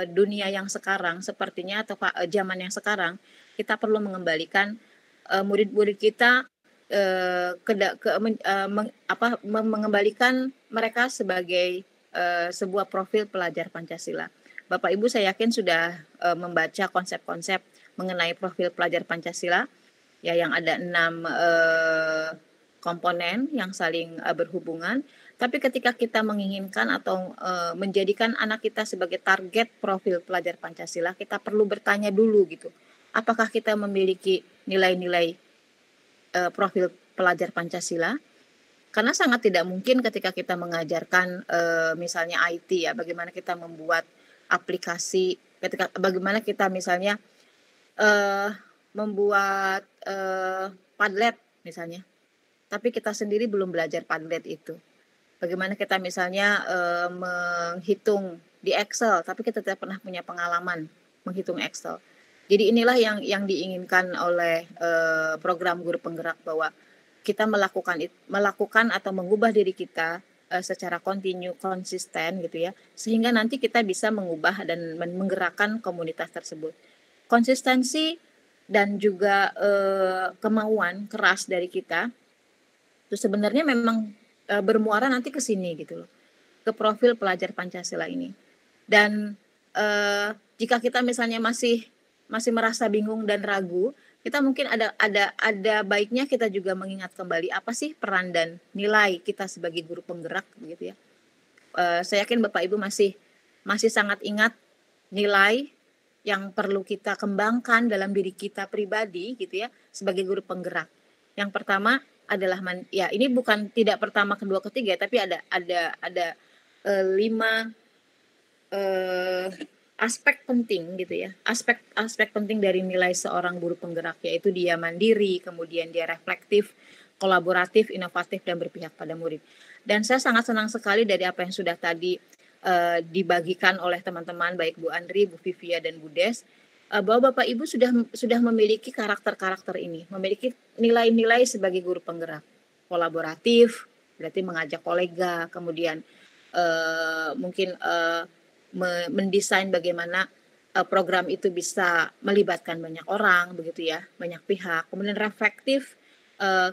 dunia yang sekarang sepertinya atau zaman yang sekarang, kita perlu mengembalikan murid-murid kita mengembalikan mereka sebagai sebuah profil pelajar Pancasila. Bapak Ibu saya yakin sudah membaca konsep-konsep mengenai profil pelajar Pancasila ya, yang ada 6 komponen yang saling berhubungan. Tapi ketika kita menginginkan atau menjadikan anak kita sebagai target profil pelajar Pancasila, kita perlu bertanya dulu gitu, apakah kita memiliki nilai-nilai profil pelajar Pancasila? Karena sangat tidak mungkin ketika kita mengajarkan misalnya IT ya, bagaimana kita membuat aplikasi, bagaimana kita misalnya membuat Padlet misalnya, tapi kita sendiri belum belajar Padlet itu. Bagaimana kita misalnya menghitung di Excel, tapi kita tidak pernah punya pengalaman menghitung Excel. Jadi inilah yang diinginkan oleh program Guru Penggerak, bahwa kita melakukan atau mengubah diri kita secara kontinu, konsisten gitu ya, sehingga nanti kita bisa mengubah dan menggerakkan komunitas tersebut. Konsistensi dan juga kemauan keras dari kita itu sebenarnya memang bermuara nanti ke sini gitu loh, ke profil pelajar Pancasila ini. Dan jika kita misalnya masih merasa bingung dan ragu, kita mungkin ada baiknya kita juga mengingat kembali apa sih peran dan nilai kita sebagai guru penggerak begitu ya. Saya yakin Bapak Ibu masih sangat ingat nilai yang perlu kita kembangkan dalam diri kita pribadi gitu ya, sebagai guru penggerak. Yang pertama adalah ya ini bukan tidak pertama, kedua, ketiga, tapi ada 5 aspek penting gitu ya. Aspek penting dari nilai seorang guru penggerak, yaitu dia mandiri, kemudian dia reflektif, kolaboratif, inovatif, dan berpihak pada murid. Dan saya sangat senang sekali dari apa yang sudah tadi dibagikan oleh teman-teman, baik Bu Andri, Bu Vivia, dan Bu Des, bahwa Bapak Ibu sudah memiliki karakter-karakter ini, memiliki nilai-nilai sebagai guru penggerak. Kolaboratif, berarti mengajak kolega, kemudian mungkin mendesain bagaimana program itu bisa melibatkan banyak orang, begitu ya, banyak pihak. Kemudian reflektif,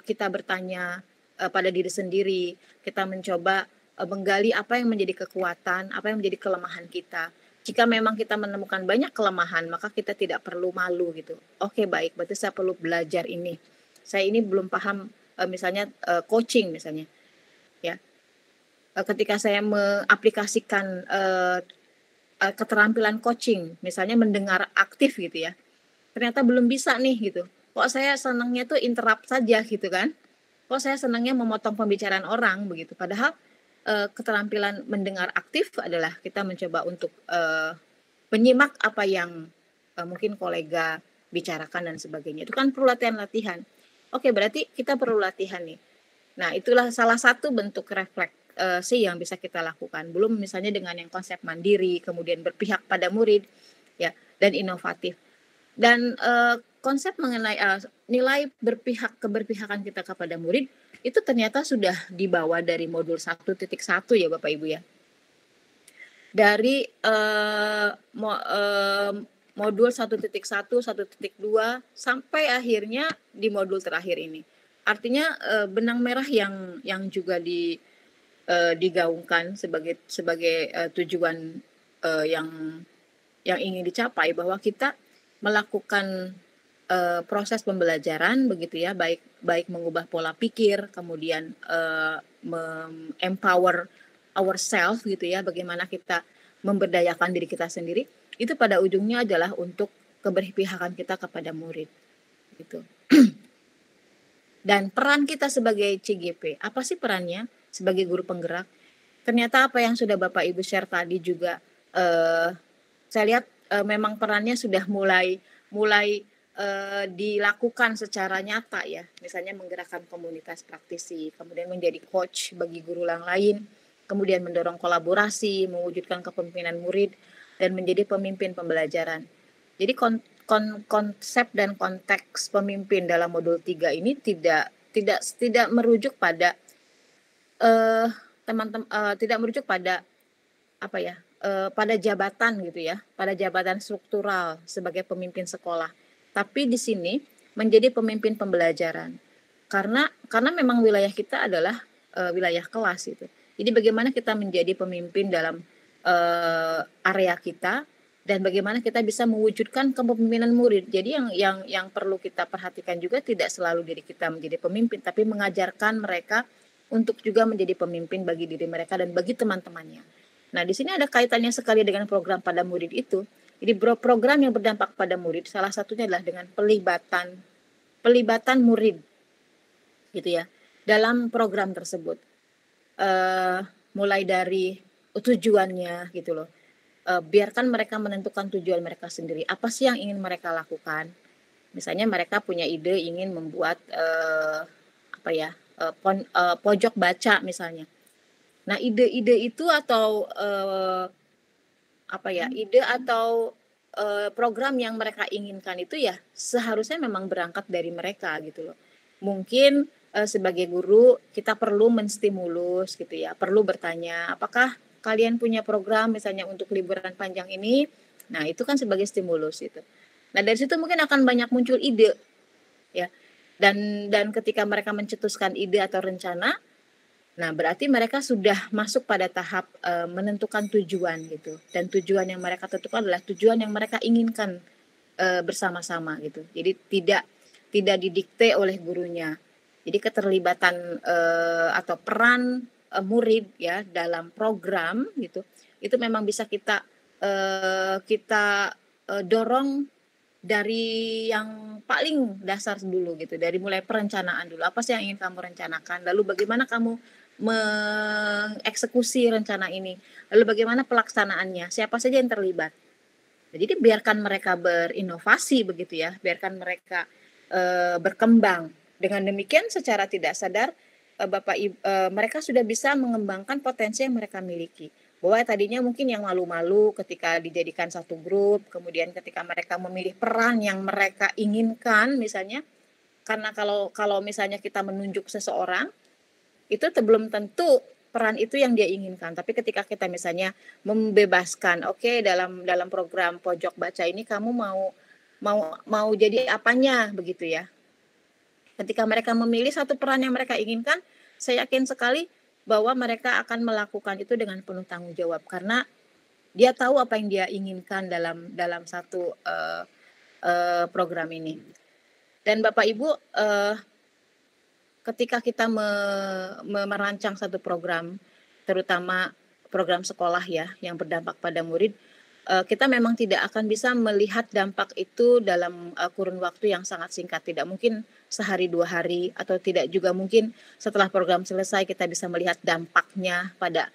kita bertanya pada diri sendiri, kita mencoba menggali apa yang menjadi kekuatan, apa yang menjadi kelemahan kita. Jika memang kita menemukan banyak kelemahan, maka kita tidak perlu malu gitu. Oke, baik, berarti saya perlu belajar ini. Saya ini belum paham misalnya coaching misalnya. Ya. Ketika saya mengaplikasikan keterampilan coaching, misalnya mendengar aktif gitu ya, ternyata belum bisa nih gitu. Kok saya senangnya tuh interrupt saja gitu kan? Kok saya senangnya memotong pembicaraan orang begitu? Padahal keterampilan mendengar aktif adalah kita mencoba untuk menyimak apa yang mungkin kolega bicarakan dan sebagainya. Itu kan perlu latihan. Oke, berarti kita perlu latihan nih. Nah, itulah salah satu bentuk refleksi yang bisa kita lakukan. Belum misalnya dengan yang konsep mandiri, kemudian berpihak pada murid, ya, dan inovatif. Dan konsep mengenai nilai keberpihakan kita kepada murid itu ternyata sudah dibawa dari modul 1.1 ya Bapak Ibu ya. Dari modul 1.1, 1.2 sampai akhirnya di modul terakhir ini. Artinya benang merah yang juga digaungkan sebagai tujuan yang ingin dicapai, bahwa kita melakukan proses pembelajaran begitu ya, baik mengubah pola pikir, kemudian empower ourselves gitu ya, bagaimana kita memberdayakan diri kita sendiri, itu pada ujungnya adalah untuk keberpihakan kita kepada murid gitu. Dan peran kita sebagai CGP, apa sih perannya sebagai guru penggerak? Ternyata apa yang sudah Bapak Ibu share tadi juga, saya lihat memang perannya sudah mulai dilakukan secara nyata ya. Misalnya menggerakkan komunitas praktisi, kemudian menjadi coach bagi guru yang lain, kemudian mendorong kolaborasi, mewujudkan kepemimpinan murid, dan menjadi pemimpin pembelajaran. Jadi konsep dan konteks pemimpin dalam modul 3 ini tidak merujuk pada tidak merujuk pada apa ya, pada jabatan gitu ya, pada jabatan struktural sebagai pemimpin sekolah. Tapi di sini menjadi pemimpin pembelajaran. Karena memang wilayah kita adalah wilayah kelas gitu. Jadi bagaimana kita menjadi pemimpin dalam area kita, dan bagaimana kita bisa mewujudkan kepemimpinan murid. Jadi yang perlu kita perhatikan juga tidak selalu diri kita menjadi pemimpin, tapi mengajarkan mereka untuk juga menjadi pemimpin bagi diri mereka dan bagi teman-temannya. Nah, di sini ada kaitannya sekali dengan program pada murid itu. Jadi program yang berdampak pada murid salah satunya adalah dengan pelibatan murid, gitu ya, dalam program tersebut. Mulai dari tujuannya, gitu loh. Biarkan mereka menentukan tujuan mereka sendiri. Apa sih yang ingin mereka lakukan? Misalnya mereka punya ide ingin membuat pojok baca misalnya. Nah, ide-ide itu atau ide atau program yang mereka inginkan itu ya seharusnya memang berangkat dari mereka gitu loh. Mungkin sebagai guru kita perlu menstimulus gitu ya, perlu bertanya, apakah kalian punya program misalnya untuk liburan panjang ini? Nah, itu kan sebagai stimulus itu. Nah, dari situ mungkin akan banyak muncul ide ya. Dan ketika mereka mencetuskan ide atau rencana, nah berarti mereka sudah masuk pada tahap menentukan tujuan gitu. Dan tujuan yang mereka tentukan adalah tujuan yang mereka inginkan bersama-sama gitu. Jadi tidak didikte oleh gurunya. Jadi keterlibatan atau peran murid ya dalam program gitu, itu memang bisa kita dorong dari yang paling dasar dulu gitu, dari mulai perencanaan dulu. Apa sih yang ingin kamu rencanakan? Lalu bagaimana kamu mengeksekusi rencana ini? Lalu bagaimana pelaksanaannya? Siapa saja yang terlibat? Jadi biarkan mereka berinovasi begitu ya, biarkan mereka berkembang. Dengan demikian secara tidak sadar mereka sudah bisa mengembangkan potensi yang mereka miliki. Bahwa tadinya mungkin yang malu-malu ketika dijadikan satu grup, kemudian ketika mereka memilih peran yang mereka inginkan misalnya, karena kalau misalnya kita menunjuk seseorang, itu belum tentu peran itu yang dia inginkan. Tapi ketika kita misalnya membebaskan, oke, dalam program pojok baca ini kamu mau jadi apanya begitu ya. Ketika mereka memilih satu peran yang mereka inginkan, saya yakin sekali bahwa mereka akan melakukan itu dengan penuh tanggung jawab karena dia tahu apa yang dia inginkan dalam satu program ini. Dan Bapak Ibu, ketika kita merancang satu program, terutama program sekolah ya yang berdampak pada murid, kita memang tidak akan bisa melihat dampak itu dalam kurun waktu yang sangat singkat. Tidak mungkin sehari 2 hari atau tidak juga mungkin setelah program selesai kita bisa melihat dampaknya pada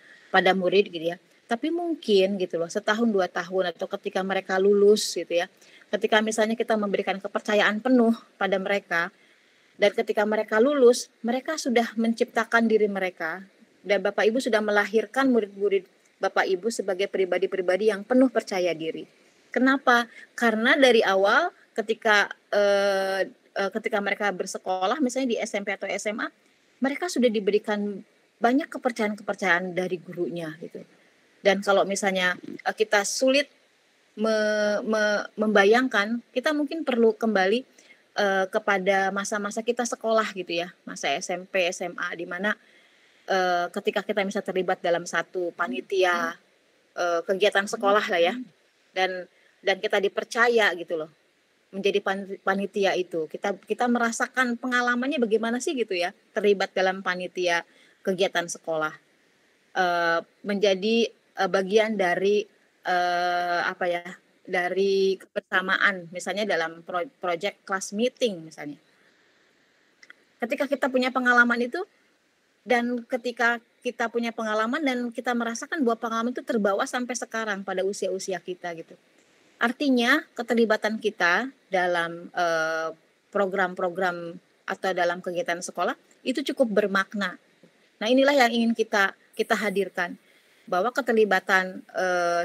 murid gitu ya. Tapi mungkin gitu loh, setahun 2 tahun atau ketika mereka lulus gitu ya. Ketika misalnya kita memberikan kepercayaan penuh pada mereka dan ketika mereka lulus, mereka sudah menciptakan diri mereka dan Bapak Ibu sudah melahirkan murid-murid Bapak Ibu sebagai pribadi-pribadi yang penuh percaya diri. Kenapa? Karena dari awal ketika mereka bersekolah misalnya di SMP atau SMA, mereka sudah diberikan banyak kepercayaan dari gurunya gitu. Dan kalau misalnya kita sulit membayangkan, kita mungkin perlu kembali kepada masa-masa kita sekolah gitu ya, masa SMP, SMA, di mana ketika kita bisa terlibat dalam satu panitia kegiatan sekolah lah ya, dan kita dipercaya gitu loh menjadi panitia itu, kita merasakan pengalamannya bagaimana sih gitu ya, terlibat dalam panitia kegiatan sekolah, menjadi bagian dari dari kebersamaan misalnya dalam project class meeting misalnya. Ketika kita punya pengalaman itu, dan ketika kita punya pengalaman dan kita merasakan bahwa pengalaman itu terbawa sampai sekarang pada usia-usia kita gitu. Artinya keterlibatan kita dalam program-program atau dalam kegiatan sekolah itu cukup bermakna. Nah, inilah yang ingin kita hadirkan, bahwa keterlibatan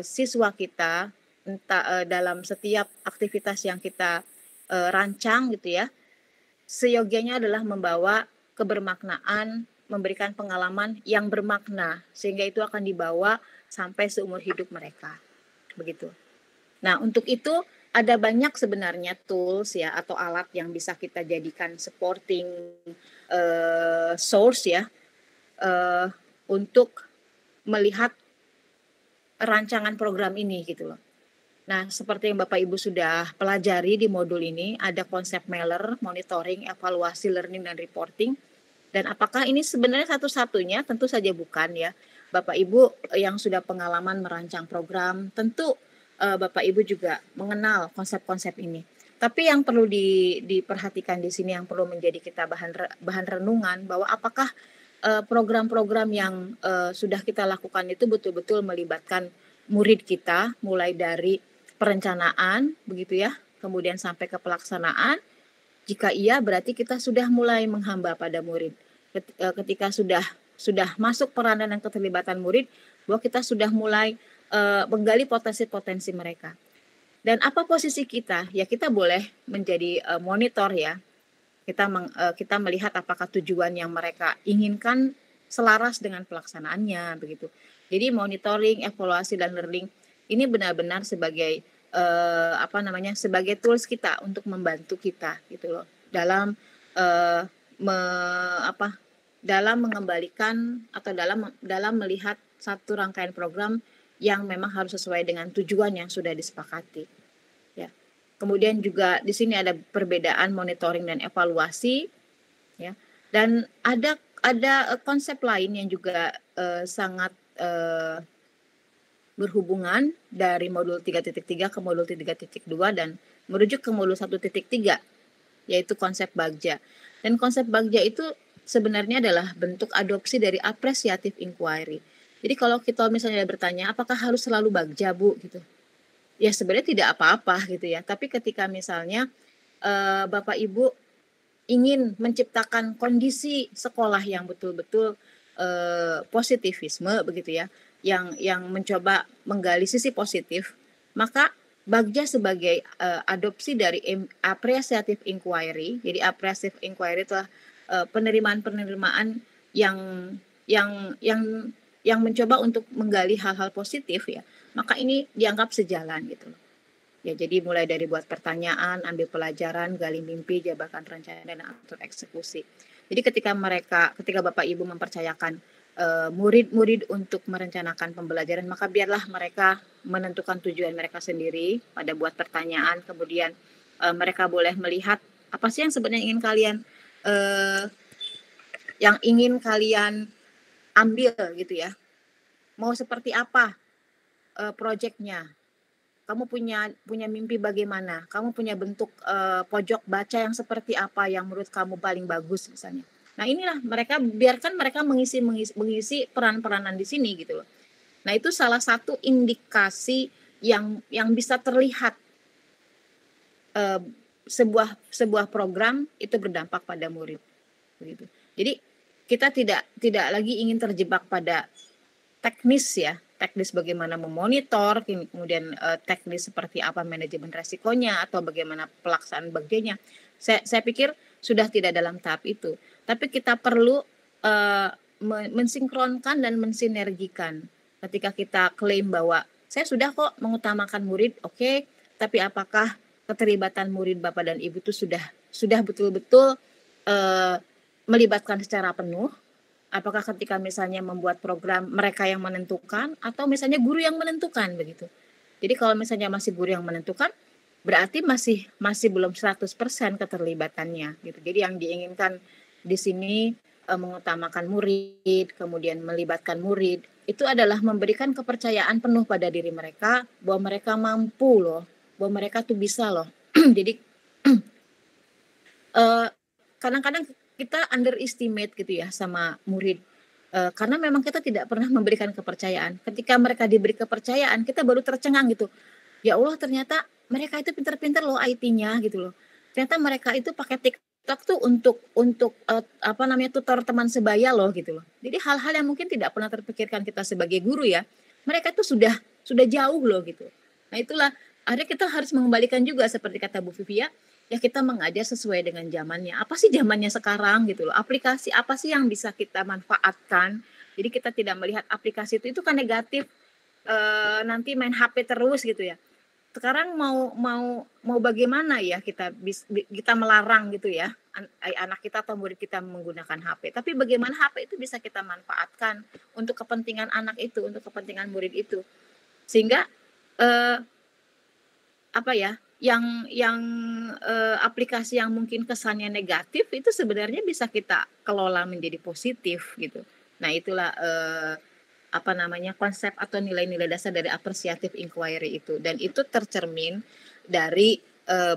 siswa kita entah dalam setiap aktivitas yang kita rancang gitu ya, seyogianya adalah membawa kebermaknaan, memberikan pengalaman yang bermakna, sehingga itu akan dibawa sampai seumur hidup mereka. Begitu. Nah, untuk itu ada banyak sebenarnya tools ya atau alat yang bisa kita jadikan supporting source ya untuk melihat rancangan program ini gitu loh. Nah, seperti yang Bapak Ibu sudah pelajari di modul ini, ada konsep Meller, monitoring, evaluasi, learning, dan reporting. Dan apakah ini sebenarnya satu-satunya? Tentu saja bukan ya. Bapak Ibu yang sudah pengalaman merancang program, tentu Bapak Ibu juga mengenal konsep-konsep ini. Tapi yang perlu diperhatikan di sini, yang perlu menjadi kita bahan renungan, bahwa apakah program-program yang sudah kita lakukan itu betul-betul melibatkan murid kita, mulai dari perencanaan, begitu ya, kemudian sampai ke pelaksanaan. Jika iya, berarti kita sudah mulai menghamba pada murid. Ketika sudah masuk peranan dan keterlibatan murid, bahwa kita sudah mulai menggali potensi-potensi mereka. Dan apa posisi kita? Ya, kita boleh menjadi monitor ya. Kita melihat apakah tujuan yang mereka inginkan selaras dengan pelaksanaannya, begitu. Jadi monitoring, evaluasi, dan learning ini benar-benar sebagai sebagai tools kita untuk membantu kita gitu loh dalam dalam mengembalikan atau dalam melihat satu rangkaian program yang memang harus sesuai dengan tujuan yang sudah disepakati. Ya. Kemudian juga di sini ada perbedaan monitoring dan evaluasi, ya. Dan ada konsep lain yang juga sangat berhubungan dari modul 3.3 ke modul 3.2 dan merujuk ke modul 1.3, yaitu konsep Bagja. Dan konsep Bagja itu sebenarnya adalah bentuk adopsi dari appreciative inquiry. Jadi kalau kita misalnya bertanya, apakah harus selalu Bagja, Bu? Gitu. Ya sebenarnya tidak apa-apa gitu ya. Tapi ketika misalnya Bapak Ibu ingin menciptakan kondisi sekolah yang betul-betul positivisme begitu ya, yang mencoba menggali sisi positif, maka Bagja sebagai adopsi dari appreciative inquiry. Jadi appreciative inquiry itu penerimaan yang mencoba untuk menggali hal-hal positif ya. Maka ini dianggap sejalan gitu. Ya, jadi mulai dari buat pertanyaan, ambil pelajaran, gali mimpi, jabarkan rencana, dan atur eksekusi. Jadi ketika Bapak Ibu mempercayakan murid-murid untuk merencanakan pembelajaran, maka biarlah mereka menentukan tujuan mereka sendiri pada buat pertanyaan, kemudian mereka boleh melihat apa sih yang sebenarnya ingin kalian ambil gitu ya. Mau seperti apa proyeknya? Kamu punya mimpi bagaimana? Kamu punya bentuk pojok baca yang seperti apa yang menurut kamu paling bagus misalnya. Nah, inilah biarkan mereka mengisi peran-peranan di sini gitu loh. Nah, itu salah satu indikasi yang bisa terlihat sebuah program itu berdampak pada murid begitu. Jadi kita tidak lagi ingin terjebak pada teknis ya, teknis bagaimana memonitor, kemudian teknis seperti apa manajemen resikonya atau bagaimana pelaksanaan bagiannya. Saya pikir sudah tidak dalam tahap itu. Tapi kita perlu mensinkronkan dan mensinergikan. Ketika kita klaim bahwa saya sudah kok mengutamakan murid, oke, tapi apakah keterlibatan murid Bapak dan Ibu itu sudah betul-betul melibatkan secara penuh? Apakah ketika misalnya membuat program mereka yang menentukan atau misalnya guru yang menentukan begitu. Jadi kalau misalnya masih guru yang menentukan, berarti masih belum 100% keterlibatannya gitu. Jadi yang diinginkan di sini mengutamakan murid, kemudian melibatkan murid, itu adalah memberikan kepercayaan penuh pada diri mereka bahwa mereka mampu loh, bahwa mereka tuh bisa loh. Jadi kadang-kadang kita underestimate gitu ya sama murid. Karena memang kita tidak pernah memberikan kepercayaan. Ketika mereka diberi kepercayaan, kita baru tercengang gitu. Ya Allah, ternyata mereka itu pintar-pintar loh IT-nya gitu loh. Ternyata mereka itu pakai TikTok tuh untuk apa namanya, tutor teman sebaya loh gitu loh. Jadi hal-hal yang mungkin tidak pernah terpikirkan kita sebagai guru ya, mereka tuh sudah jauh loh gitu. Nah itulah akhirnya kita harus mengembalikan juga seperti kata Bu Vivi ya kita mengajar sesuai dengan zamannya. Apa sih zamannya sekarang gitu loh? Aplikasi apa sih yang bisa kita manfaatkan? Jadi kita tidak melihat aplikasi itu kan negatif, nanti main HP terus gitu ya. Sekarang mau bagaimana ya kita melarang gitu ya anak kita atau murid kita menggunakan HP. Tapi bagaimana HP itu bisa kita manfaatkan untuk kepentingan anak itu, untuk kepentingan murid itu. Sehingga apa ya? Yang aplikasi yang mungkin kesannya negatif itu sebenarnya bisa kita kelola menjadi positif gitu. Nah, itulah apa namanya, konsep atau nilai-nilai dasar dari appreciative inquiry itu, dan itu tercermin dari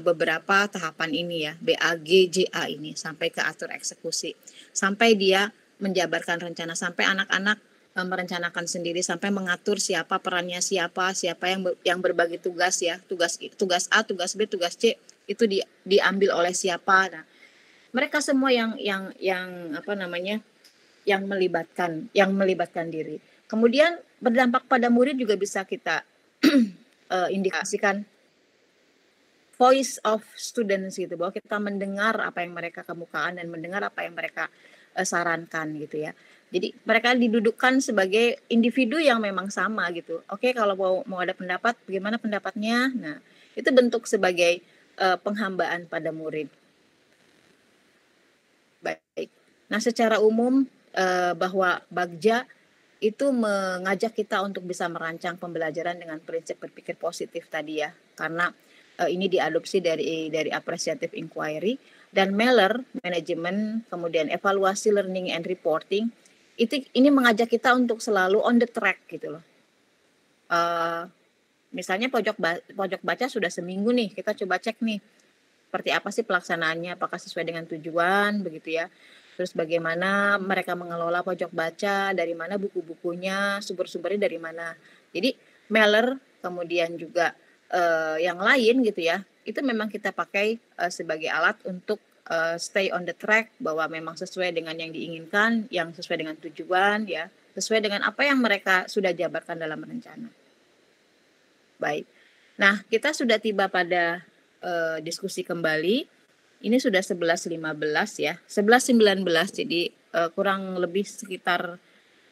beberapa tahapan ini ya, BAGJA ini sampai ke atur eksekusi, sampai dia menjabarkan rencana, sampai anak-anak merencanakan sendiri, sampai mengatur siapa perannya, siapa yang berbagi tugas ya, tugas A, tugas B, tugas C itu diambil oleh siapa. Nah, mereka semua yang apa namanya, yang melibatkan diri. Kemudian berdampak pada murid juga bisa kita indikasikan voice of students gitu, bahwa kita mendengar apa yang mereka kemukakan dan mendengar apa yang mereka sarankan gitu ya. Jadi mereka didudukkan sebagai individu yang memang sama gitu. Oke, kalau mau ada pendapat, bagaimana pendapatnya? Nah, itu bentuk sebagai penghambaan pada murid. Baik. Nah, secara umum bahwa Bagja itu mengajak kita untuk bisa merancang pembelajaran dengan prinsip berpikir positif tadi ya, karena ini diadopsi dari appreciative inquiry, dan Meller management, kemudian evaluasi learning and reporting. Ini mengajak kita untuk selalu on the track gitu loh. Misalnya pojok baca sudah seminggu nih, kita coba cek nih seperti apa sih pelaksanaannya, apakah sesuai dengan tujuan begitu ya. Terus bagaimana mereka mengelola pojok baca, dari mana buku-bukunya, sumber-sumbernya dari mana. Jadi Meller kemudian juga yang lain gitu ya, itu memang kita pakai sebagai alat untuk stay on the track, bahwa memang sesuai dengan yang diinginkan, yang sesuai dengan tujuan ya, sesuai dengan apa yang mereka sudah jabarkan dalam rencana. Baik. Nah, kita sudah tiba pada diskusi kembali. Ini sudah 11.15 ya. 11.19, jadi kurang lebih sekitar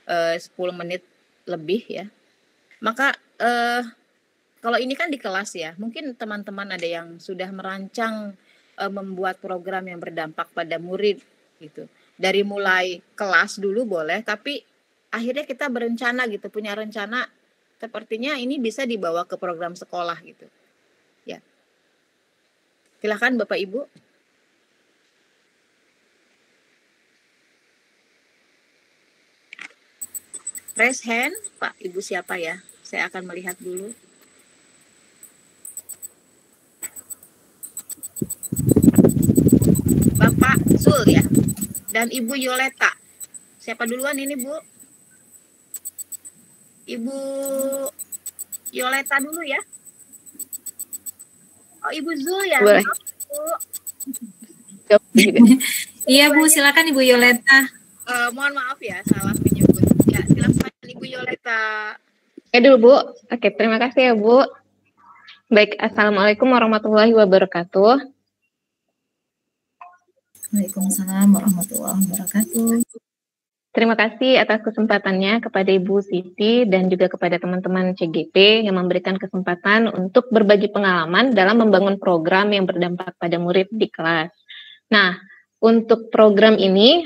10 menit lebih ya. Maka kalau ini kan di kelas ya, mungkin teman-teman ada yang sudah merancang membuat program yang berdampak pada murid gitu. Dari mulai kelas dulu boleh, tapi akhirnya kita berencana gitu, punya rencana, sepertinya ini bisa dibawa ke program sekolah gitu. Ya. Silakan Bapak Ibu. Raise hand, Pak Ibu siapa ya? Saya akan melihat dulu. Bapak Zul ya, dan Ibu Yoleta. Siapa duluan ini Bu? Ibu Yoleta dulu ya. Oh Ibu Zul ya. Boleh. Bu. Iya Bu, silakan Ibu Yoleta. Mohon maaf ya, salah menyebut. Ya, silakan Ibu Yoleta. Oke dulu Bu. Oke, terima kasih ya Bu. Baik, Assalamualaikum warahmatullahi wabarakatuh. Waalaikumsalam warahmatullahi wabarakatuh. Terima kasih atas kesempatannya kepada Ibu Siti dan juga kepada teman-teman CGP yang memberikan kesempatan untuk berbagi pengalaman dalam membangun program yang berdampak pada murid di kelas. Nah, untuk program ini,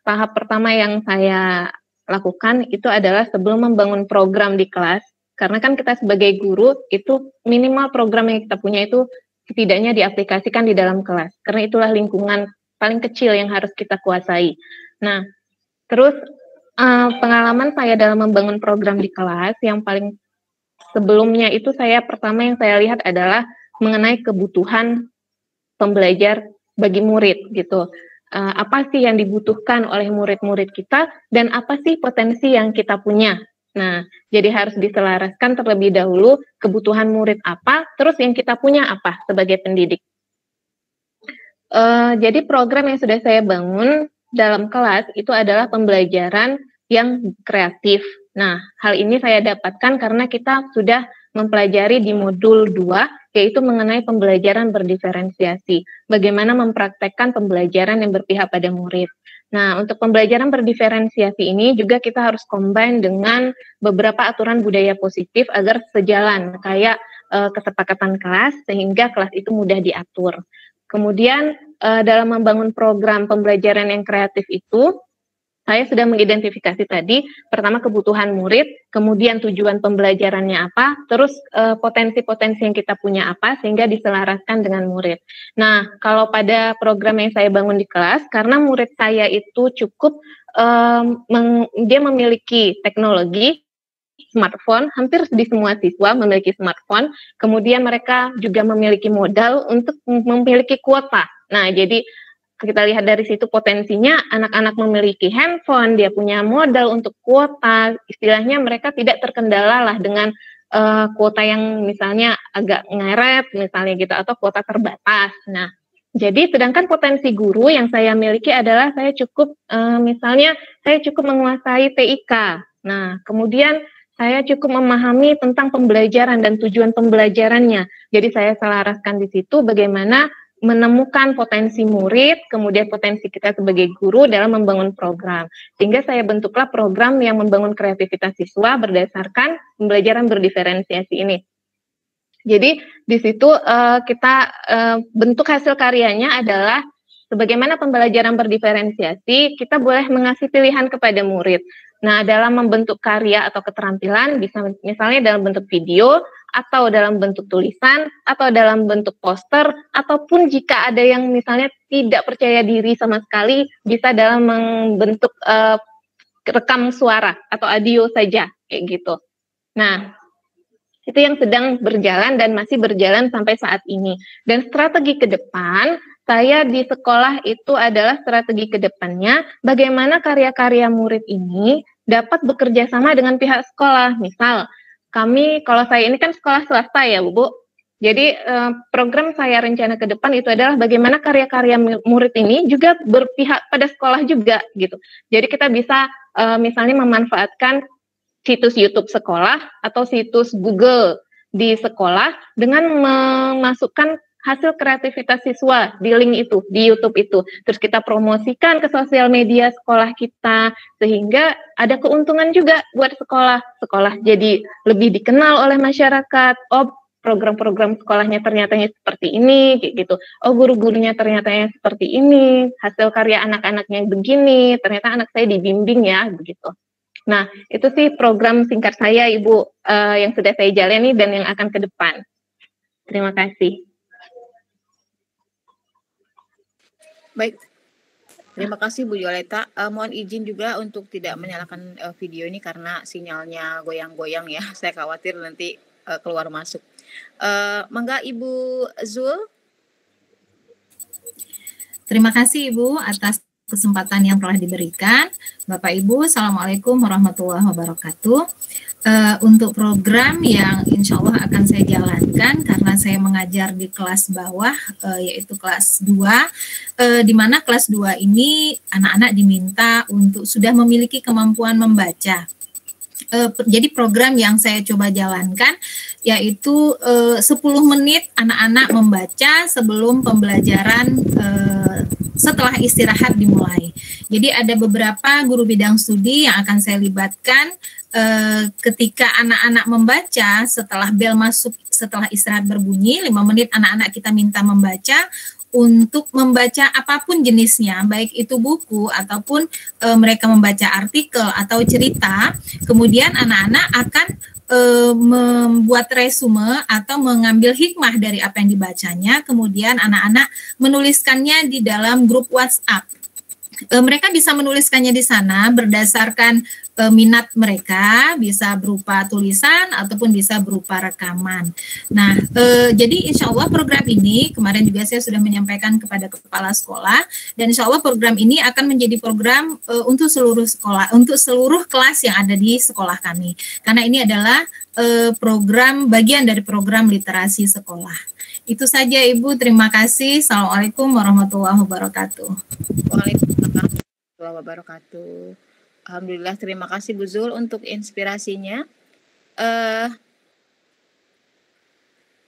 tahap pertama yang saya lakukan itu adalah sebelum membangun program di kelas, karena kan kita sebagai guru itu minimal program yang kita punya itu setidaknya diaplikasikan di dalam kelas, karena itulah lingkungan paling kecil yang harus kita kuasai. Nah, terus pengalaman saya dalam membangun program di kelas yang paling sebelumnya itu pertama yang saya lihat adalah mengenai kebutuhan pembelajar bagi murid gitu. apa sih yang dibutuhkan oleh murid-murid kita dan apa sih potensi yang kita punya. Nah, jadi harus diselaraskan terlebih dahulu kebutuhan murid apa, terus yang kita punya apa sebagai pendidik. Jadi program yang sudah saya bangun dalam kelas itu adalah pembelajaran yang kreatif. Nah, hal ini saya dapatkan karena kita sudah mempelajari di modul 2, yaitu mengenai pembelajaran berdiferensiasi. Bagaimana mempraktekkan pembelajaran yang berpihak pada murid. Nah, untuk pembelajaran berdiferensiasi ini juga kita harus combine dengan beberapa aturan budaya positif agar sejalan, kayak kesepakatan kelas, sehingga kelas itu mudah diatur. Kemudian, dalam membangun program pembelajaran yang kreatif itu, saya sudah mengidentifikasi tadi, pertama kebutuhan murid, kemudian tujuan pembelajarannya apa, terus potensi-potensi yang kita punya apa, sehingga diselaraskan dengan murid. Nah, kalau pada program yang saya bangun di kelas, karena murid saya itu cukup, dia memiliki teknologi, smartphone, hampir di semua siswa memiliki smartphone, kemudian mereka juga memiliki modal untuk memiliki kuota. Nah, jadi kita lihat dari situ potensinya anak-anak memiliki handphone, dia punya modal untuk kuota, istilahnya mereka tidak terkendala lah dengan kuota yang misalnya agak ngeret misalnya gitu, atau kuota terbatas. Nah, jadi sedangkan potensi guru yang saya miliki adalah saya cukup misalnya saya cukup menguasai TIK. Nah, kemudian saya cukup memahami tentang pembelajaran dan tujuan pembelajarannya. Jadi saya selaraskan di situ bagaimana menemukan potensi murid, kemudian potensi kita sebagai guru dalam membangun program. Sehingga saya bentuklah program yang membangun kreativitas siswa berdasarkan pembelajaran berdiferensiasi ini. Jadi di situ kita bentuk hasil karyanya adalah sebagaimana pembelajaran berdiferensiasi, kita boleh mengasih pilihan kepada murid. Nah, dalam membentuk karya atau keterampilan, bisa misalnya dalam bentuk video, atau dalam bentuk tulisan, atau dalam bentuk poster, ataupun jika ada yang misalnya tidak percaya diri sama sekali, bisa dalam membentuk rekam suara atau audio saja, kayak gitu. Nah, itu yang sedang berjalan dan masih berjalan sampai saat ini. Dan strategi ke depan, saya di sekolah itu adalah strategi ke depannya, bagaimana karya-karya murid ini dapat bekerja sama dengan pihak sekolah. Misal, kami, kalau saya ini kan sekolah swasta ya Bu, jadi program saya rencana ke depan itu adalah bagaimana karya-karya murid ini juga berpihak pada sekolah juga gitu. Jadi kita bisa misalnya memanfaatkan situs YouTube sekolah atau situs Google di sekolah dengan memasukkan hasil kreativitas siswa di link itu, di YouTube itu. Terus kita promosikan ke sosial media sekolah kita, sehingga ada keuntungan juga buat sekolah. Sekolah jadi lebih dikenal oleh masyarakat. Oh, program-program sekolahnya ternyata seperti ini, kayak gitu. Oh, guru-gurunya ternyata seperti ini. Hasil karya anak-anaknya begini. Ternyata anak saya dibimbing ya, begitu. Nah, itu sih program singkat saya, Ibu, yang sudah saya jalani dan yang akan ke depan. Terima kasih. Baik, terima kasih Bu Yoleta. Mohon izin juga untuk tidak menyalakan video ini karena sinyalnya goyang-goyang ya. Saya khawatir nanti keluar masuk. Mangga Ibu Zul. Terima kasih Ibu atas kesempatan yang telah diberikan. Bapak Ibu, Assalamualaikum warahmatullahi wabarakatuh. Untuk program yang insya Allah akan saya jalankan karena saya mengajar di kelas bawah, yaitu kelas 2, di mana kelas 2 ini anak-anak diminta untuk sudah memiliki kemampuan membaca. Jadi program yang saya coba jalankan yaitu 10 menit anak-anak membaca sebelum pembelajaran setelah istirahat dimulai. Jadi ada beberapa guru bidang studi yang akan saya libatkan ketika anak-anak membaca setelah bel masuk, setelah istirahat berbunyi 5 menit anak-anak kita minta membaca untuk membaca apapun jenisnya, baik itu buku ataupun mereka membaca artikel atau cerita. Kemudian anak-anak akan membuat resume atau mengambil hikmah dari apa yang dibacanya. Kemudian anak-anak menuliskannya di dalam grup WhatsApp mereka bisa menuliskannya di sana berdasarkan minat mereka, bisa berupa tulisan ataupun bisa berupa rekaman. Nah, jadi insya Allah program ini kemarin juga saya sudah menyampaikan kepada kepala sekolah, dan insya Allah program ini akan menjadi program untuk seluruh sekolah, untuk seluruh kelas yang ada di sekolah kami. Karena ini adalah program bagian dari program literasi sekolah. Itu saja Ibu, terima kasih. Assalamualaikum warahmatullahi wabarakatuh. Waalaikumsalam warahmatullahi wabarakatuh. Alhamdulillah, terima kasih Bu Zul untuk inspirasinya.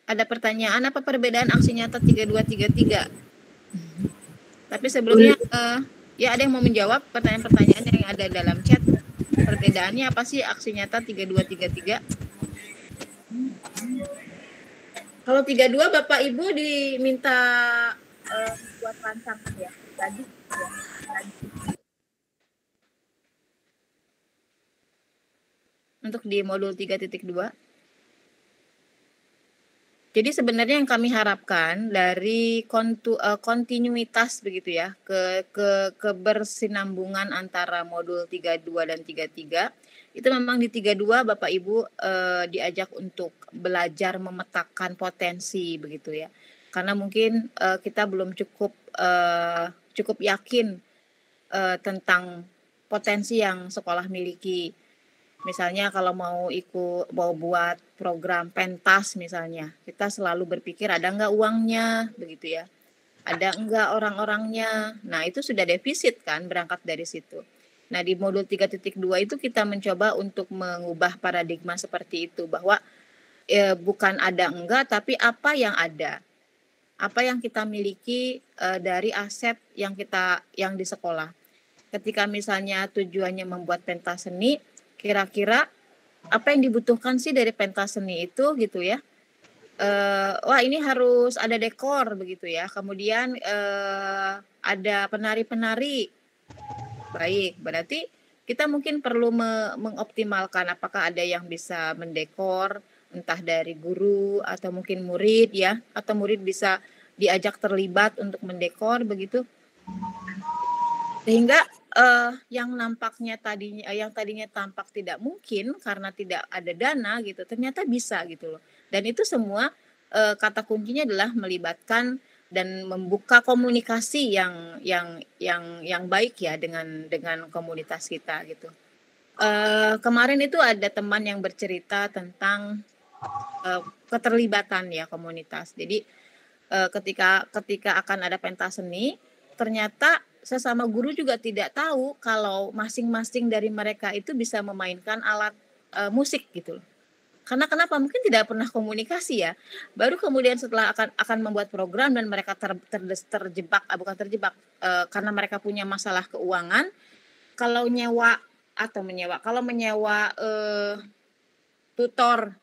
Ada pertanyaan, apa perbedaan aksi nyata 3233? Tapi sebelumnya ya ada yang mau menjawab pertanyaan-pertanyaan yang ada dalam chat. Perbedaannya apa sih aksi nyata 3233? Kalau 32 Bapak Ibu diminta buat rancangan ya tadi. Untuk di modul 3.2. Jadi sebenarnya yang kami harapkan dari kontinuitas begitu ya, kebersinambungan antara modul 32 dan 33. Itu memang di 32 Bapak Ibu diajak untuk belajar memetakan potensi begitu ya. Karena mungkin kita belum cukup yakin tentang potensi yang sekolah miliki. Misalnya kalau mau buat program pentas misalnya, kita selalu berpikir ada enggak uangnya begitu ya. Ada enggak orang-orangnya. Nah, itu sudah defisit kan berangkat dari situ. Nah, di modul 3.2 itu kita mencoba untuk mengubah paradigma seperti itu, bahwa bukan ada enggak, tapi apa yang ada. Apa yang kita miliki dari aset yang di sekolah. Ketika misalnya tujuannya membuat pentas seni, kira-kira apa yang dibutuhkan sih dari pentas seni itu gitu ya. Wah, ini harus ada dekor begitu ya. Kemudian ada penari-penari. Baik, berarti kita mungkin perlu mengoptimalkan apakah ada yang bisa mendekor, entah dari guru atau mungkin murid ya, atau murid bisa diajak terlibat untuk mendekor begitu. Sehingga yang tadinya tampak tidak mungkin karena tidak ada dana gitu, ternyata bisa gitu loh. Dan itu semua kata kuncinya adalah melibatkan dan membuka komunikasi yang baik ya dengan komunitas kita gitu. Kemarin itu ada teman yang bercerita tentang keterlibatan ya komunitas. Jadi ketika akan ada pentas seni, ternyata sesama guru juga tidak tahu kalau masing-masing dari mereka itu bisa memainkan alat musik gitu loh. Karena kenapa? Mungkin tidak pernah komunikasi ya. Baru kemudian setelah akan membuat program dan mereka terjebak, karena mereka punya masalah keuangan, kalau menyewa tutor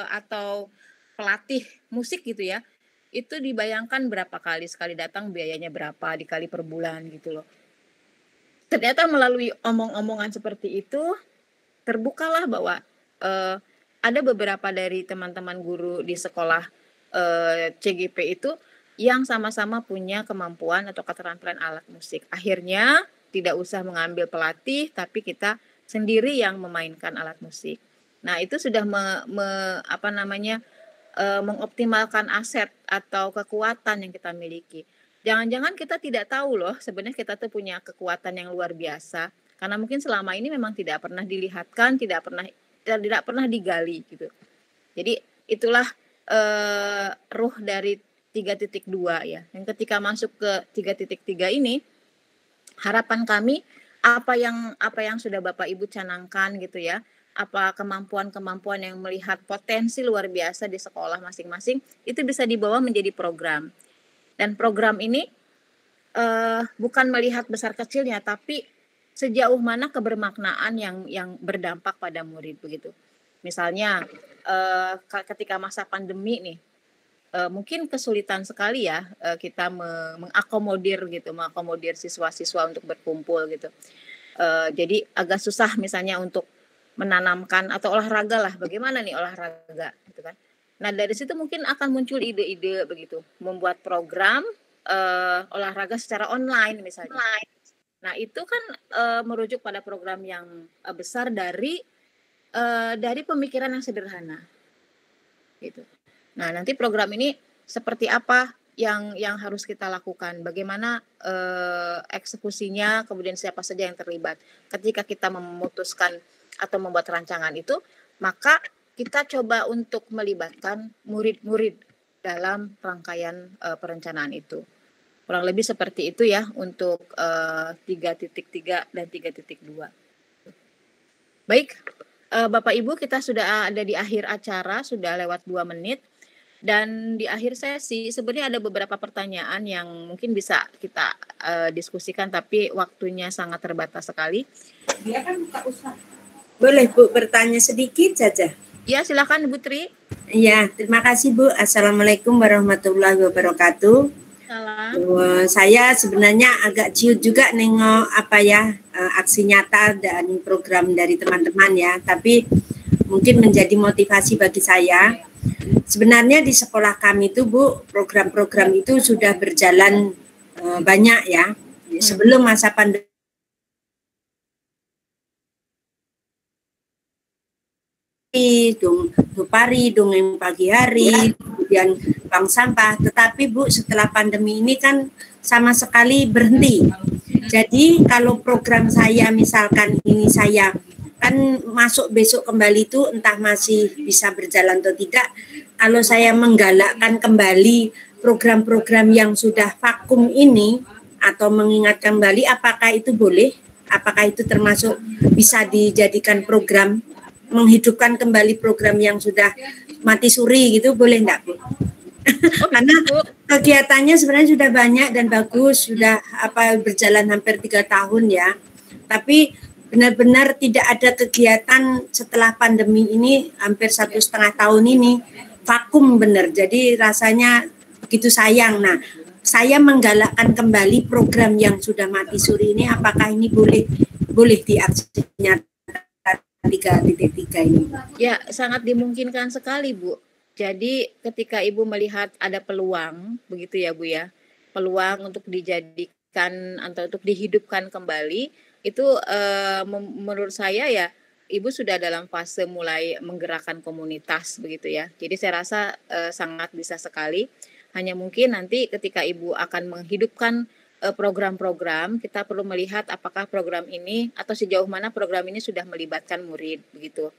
atau pelatih musik gitu ya, itu dibayangkan berapa kali, sekali datang biayanya berapa, dikali per bulan gitu loh. Ternyata melalui omong-omongan seperti itu, terbukalah bahwa ada beberapa dari teman-teman guru di sekolah CGP itu yang sama-sama punya kemampuan atau keterampilan alat musik. Akhirnya tidak usah mengambil pelatih, tapi kita sendiri yang memainkan alat musik. Nah, itu sudah mengoptimalkan aset atau kekuatan yang kita miliki. Jangan-jangan kita tidak tahu loh, sebenarnya kita tuh punya kekuatan yang luar biasa. Karena mungkin selama ini memang tidak pernah dilihatkan, tidak pernah digali gitu. Jadi itulah ruh dari 3.2 ya. Yang ketika masuk ke 3.3 ini, harapan kami apa yang sudah Bapak Ibu canangkan gitu ya. Apa kemampuan-kemampuan yang melihat potensi luar biasa di sekolah masing-masing itu bisa dibawa menjadi program. Dan program ini bukan melihat besar kecilnya, tapi sejauh mana kebermaknaan yang berdampak pada murid begitu. Misalnya ketika masa pandemi nih, mungkin kesulitan sekali ya kita mengakomodir siswa-siswa untuk berkumpul gitu. Jadi agak susah misalnya untuk menanamkan atau olahraga lah, bagaimana nih olahraga gitu kan. Nah, dari situ mungkin akan muncul ide-ide begitu, membuat program olahraga secara online misalnya. Nah, itu kan merujuk pada program yang besar dari pemikiran yang sederhana, gitu. Nah, nanti program ini seperti apa yang harus kita lakukan, bagaimana eksekusinya, kemudian siapa saja yang terlibat. Ketika kita memutuskan atau membuat rancangan itu, maka kita coba untuk melibatkan murid-murid dalam rangkaian perencanaan itu. Kurang lebih seperti itu ya untuk 3.3 dan 3.2. Baik, Bapak Ibu, kita sudah ada di akhir acara, sudah lewat 2 menit. Dan di akhir sesi sebenarnya ada beberapa pertanyaan yang mungkin bisa kita diskusikan, tapi waktunya sangat terbatas sekali. Dia kan buka usaha. Boleh Bu bertanya sedikit saja? Ya, silakan Bu Tri. Iya, terima kasih Bu. Assalamualaikum warahmatullahi wabarakatuh. Salam. Saya sebenarnya agak ciut juga nengok aksi nyata dan program dari teman-teman ya, tapi mungkin menjadi motivasi bagi saya. Sebenarnya di sekolah kami itu Bu, program-program itu sudah berjalan banyak ya. Sebelum masa pandemi Dupari, dongeng pagi hari, kemudian bank sampah. Tetapi Bu, setelah pandemi ini kan sama sekali berhenti. Jadi kalau program saya misalkan ini saya kan masuk besok kembali itu entah masih bisa berjalan atau tidak. Kalau saya menggalakkan kembali program-program yang sudah vakum ini atau mengingatkan kembali, apakah itu boleh? Apakah itu termasuk bisa dijadikan program, menghidupkan kembali program yang sudah mati suri gitu, boleh enggak Bu? Karena kegiatannya sebenarnya sudah banyak dan bagus, sudah berjalan hampir 3 tahun ya. Tapi benar-benar tidak ada kegiatan setelah pandemi ini, hampir 1,5 tahun ini vakum benar. Jadi rasanya begitu sayang. Nah, saya menggalakkan kembali program yang sudah mati suri ini, apakah ini boleh diaksinya 3.3 ini? Ya, sangat dimungkinkan sekali Bu. Jadi ketika Ibu melihat ada peluang, begitu ya Bu ya, peluang untuk dijadikan atau untuk dihidupkan kembali, itu menurut saya ya Ibu sudah dalam fase mulai menggerakkan komunitas begitu ya. Jadi saya rasa sangat bisa sekali. Hanya mungkin nanti ketika Ibu akan menghidupkan program-program, kita perlu melihat apakah program ini atau sejauh mana program ini sudah melibatkan murid begitu.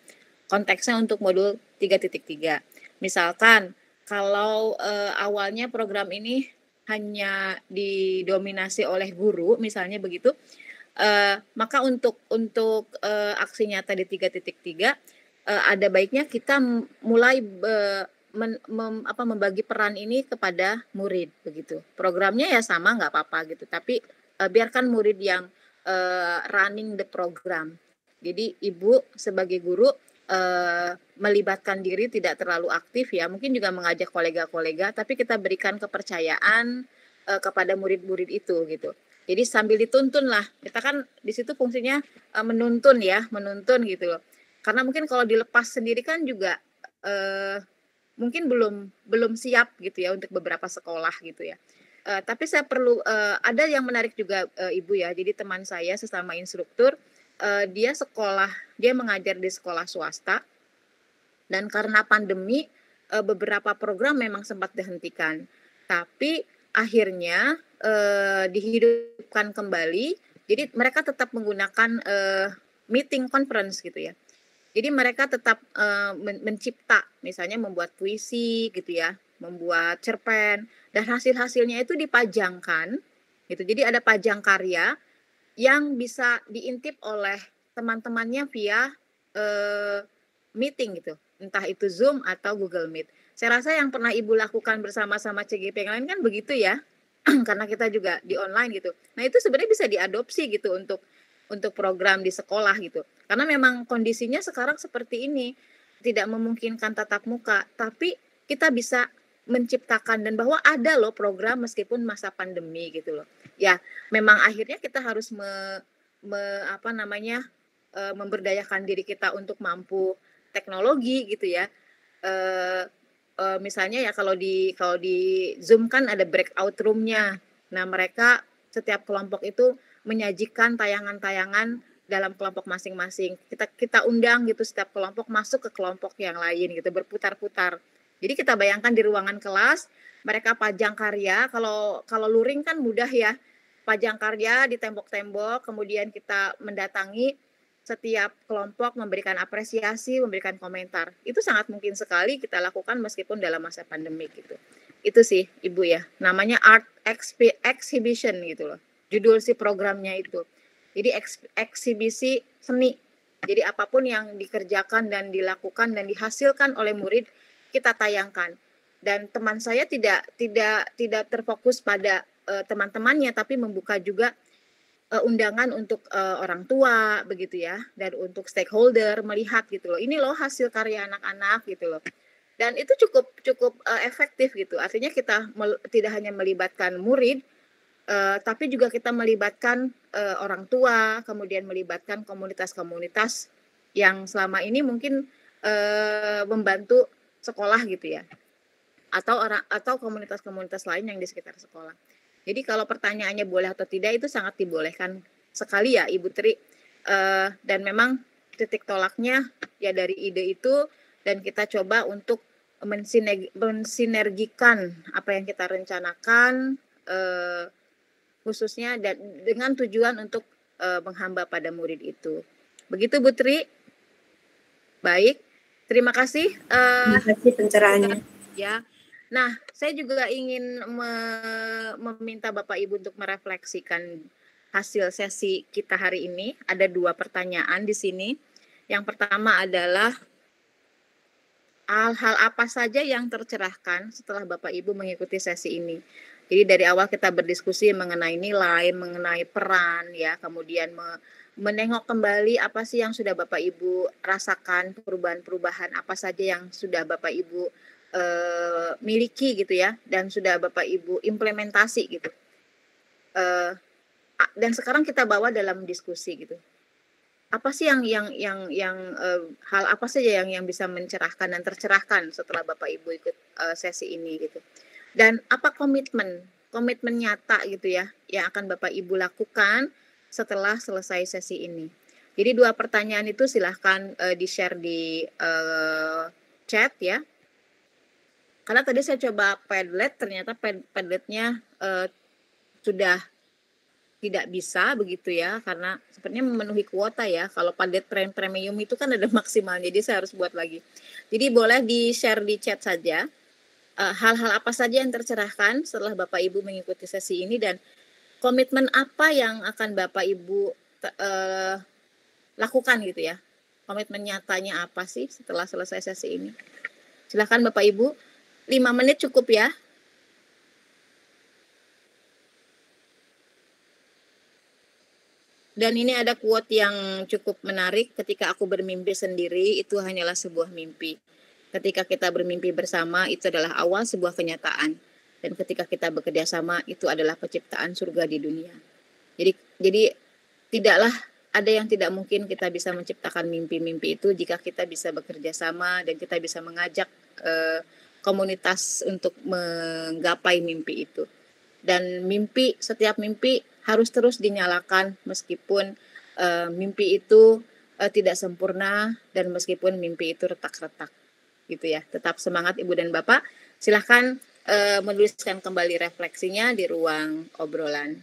Konteksnya untuk modul 3.3. Misalkan kalau awalnya program ini hanya didominasi oleh guru misalnya begitu, maka untuk aksi nyata di 3.3 ada baiknya kita mulai membagi peran ini kepada murid begitu. Programnya ya sama nggak apa-apa gitu, tapi biarkan murid yang running the program. Jadi Ibu sebagai guru melibatkan diri, tidak terlalu aktif ya, mungkin juga mengajak kolega-kolega, tapi kita berikan kepercayaan kepada murid-murid itu gitu. Jadi sambil dituntun lah, kita kan di situ fungsinya menuntun gitu loh. Karena mungkin kalau dilepas sendiri kan juga mungkin belum siap gitu ya untuk beberapa sekolah gitu ya. Tapi saya perlu ada yang menarik juga Ibu ya. Jadi teman saya sesama instruktur, dia mengajar di sekolah swasta, dan karena pandemi beberapa program memang sempat dihentikan. Tapi akhirnya dihidupkan kembali. Jadi mereka tetap menggunakan meeting conference gitu ya. Jadi mereka tetap mencipta, misalnya membuat puisi gitu ya, membuat cerpen, dan hasil-hasilnya itu dipajangkan gitu. Jadi ada pajang karya yang bisa diintip oleh teman-temannya via meeting gitu, entah itu Zoom atau Google Meet. Saya rasa yang pernah Ibu lakukan bersama-sama CGP yang lain kan begitu ya, karena kita juga di online gitu. Nah itu sebenarnya bisa diadopsi gitu untuk program di sekolah gitu. Karena memang kondisinya sekarang seperti ini, tidak memungkinkan tatap muka, tapi kita bisa menciptakan, dan bahwa ada loh program meskipun masa pandemi gitu loh. Ya, memang akhirnya kita harus memberdayakan diri kita untuk mampu teknologi gitu ya. Misalnya ya kalau di Zoom kan ada breakout room-nya. Nah, mereka setiap kelompok itu menyajikan tayangan-tayangan dalam kelompok masing-masing. Kita undang gitu setiap kelompok masuk ke kelompok yang lain gitu, berputar-putar. Jadi kita bayangkan di ruangan kelas, mereka pajang karya. Kalau luring kan mudah ya, pajang karya di tembok-tembok, kemudian kita mendatangi setiap kelompok, memberikan apresiasi, memberikan komentar. Itu sangat mungkin sekali kita lakukan meskipun dalam masa pandemi gitu. Itu sih Ibu ya, namanya art exhibition gitu loh. Judul si programnya itu. Jadi eksibisi seni. Jadi apapun yang dikerjakan dan dilakukan dan dihasilkan oleh murid kita tayangkan. Dan teman saya tidak terfokus pada teman-temannya, tapi membuka juga undangan untuk orang tua begitu ya, dan untuk stakeholder melihat gitu loh. Ini loh hasil karya anak-anak gitu loh. Dan itu cukup efektif gitu. Artinya kita tidak hanya melibatkan murid, tapi juga kita melibatkan orang tua, kemudian melibatkan komunitas-komunitas yang selama ini mungkin membantu sekolah gitu ya, atau komunitas-komunitas lain yang di sekitar sekolah. Jadi kalau pertanyaannya boleh atau tidak, itu sangat dibolehkan sekali ya Ibu Tri, dan memang titik tolaknya ya dari ide itu, dan kita coba untuk mensinergikan apa yang kita rencanakan, khususnya dan dengan tujuan untuk menghamba pada murid itu. Begitu Bu Tri. Baik, terima kasih. Terima kasih pencerahannya. Ya. Nah, saya juga ingin meminta Bapak Ibu untuk merefleksikan hasil sesi kita hari ini. Ada 2 pertanyaan di sini. Yang pertama adalah hal-hal apa saja yang tercerahkan setelah Bapak Ibu mengikuti sesi ini. Jadi dari awal kita berdiskusi mengenai nilai, mengenai peran ya, kemudian menengok kembali apa sih yang sudah Bapak Ibu rasakan, perubahan-perubahan apa saja yang sudah Bapak Ibu miliki gitu ya, dan sudah Bapak Ibu implementasi gitu. Dan sekarang kita bawa dalam diskusi gitu. Apa sih yang hal apa saja yang bisa mencerahkan dan tercerahkan setelah Bapak Ibu ikut sesi ini gitu. Dan apa komitmen nyata gitu ya yang akan Bapak Ibu lakukan setelah selesai sesi ini. Jadi 2 pertanyaan itu silahkan di-share di chat ya. Karena tadi saya coba Padlet, ternyata Padletnya sudah tidak bisa begitu ya, karena sepertinya memenuhi kuota ya. Kalau Padlet premium itu kan ada maksimalnya, jadi saya harus buat lagi. Jadi boleh di-share di chat saja hal-hal apa saja yang tercerahkan setelah Bapak Ibu mengikuti sesi ini, dan komitmen apa yang akan Bapak Ibu lakukan gitu ya. Komitmen nyatanya apa sih setelah selesai sesi ini. Silakan Bapak Ibu, 5 menit cukup ya. Dan ini ada quote yang cukup menarik, ketika aku bermimpi sendiri itu hanyalah sebuah mimpi. Ketika kita bermimpi bersama itu adalah awal sebuah kenyataan. Dan ketika kita bekerja sama itu adalah penciptaan surga di dunia. Jadi tidaklah ada yang tidak mungkin kita bisa menciptakan mimpi-mimpi itu jika kita bisa bekerja sama dan kita bisa mengajak komunitas untuk menggapai mimpi itu. Dan setiap mimpi harus terus dinyalakan meskipun mimpi itu tidak sempurna, dan meskipun mimpi itu retak-retak gitu ya. Tetap semangat Ibu dan Bapak. Silahkan menuliskan kembali refleksinya di ruang obrolan.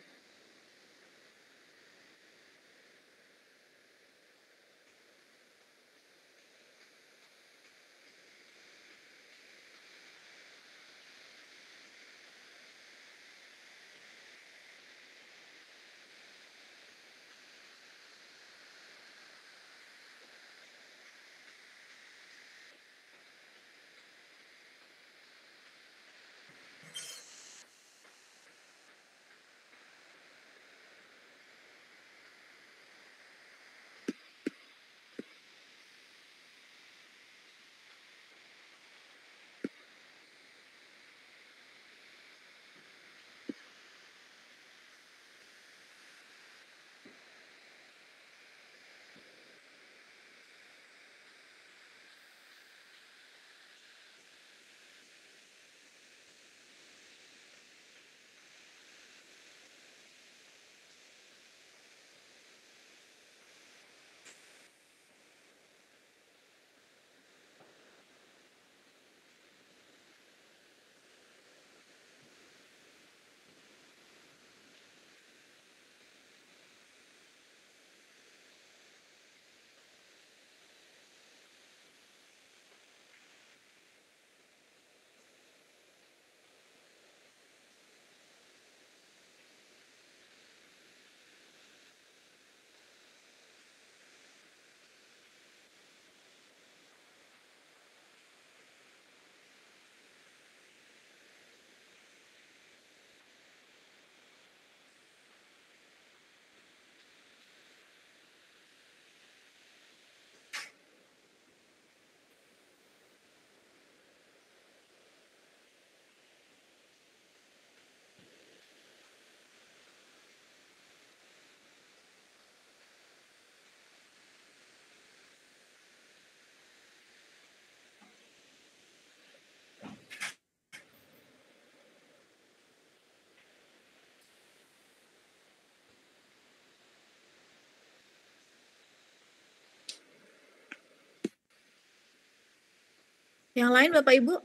Yang lain Bapak Ibu?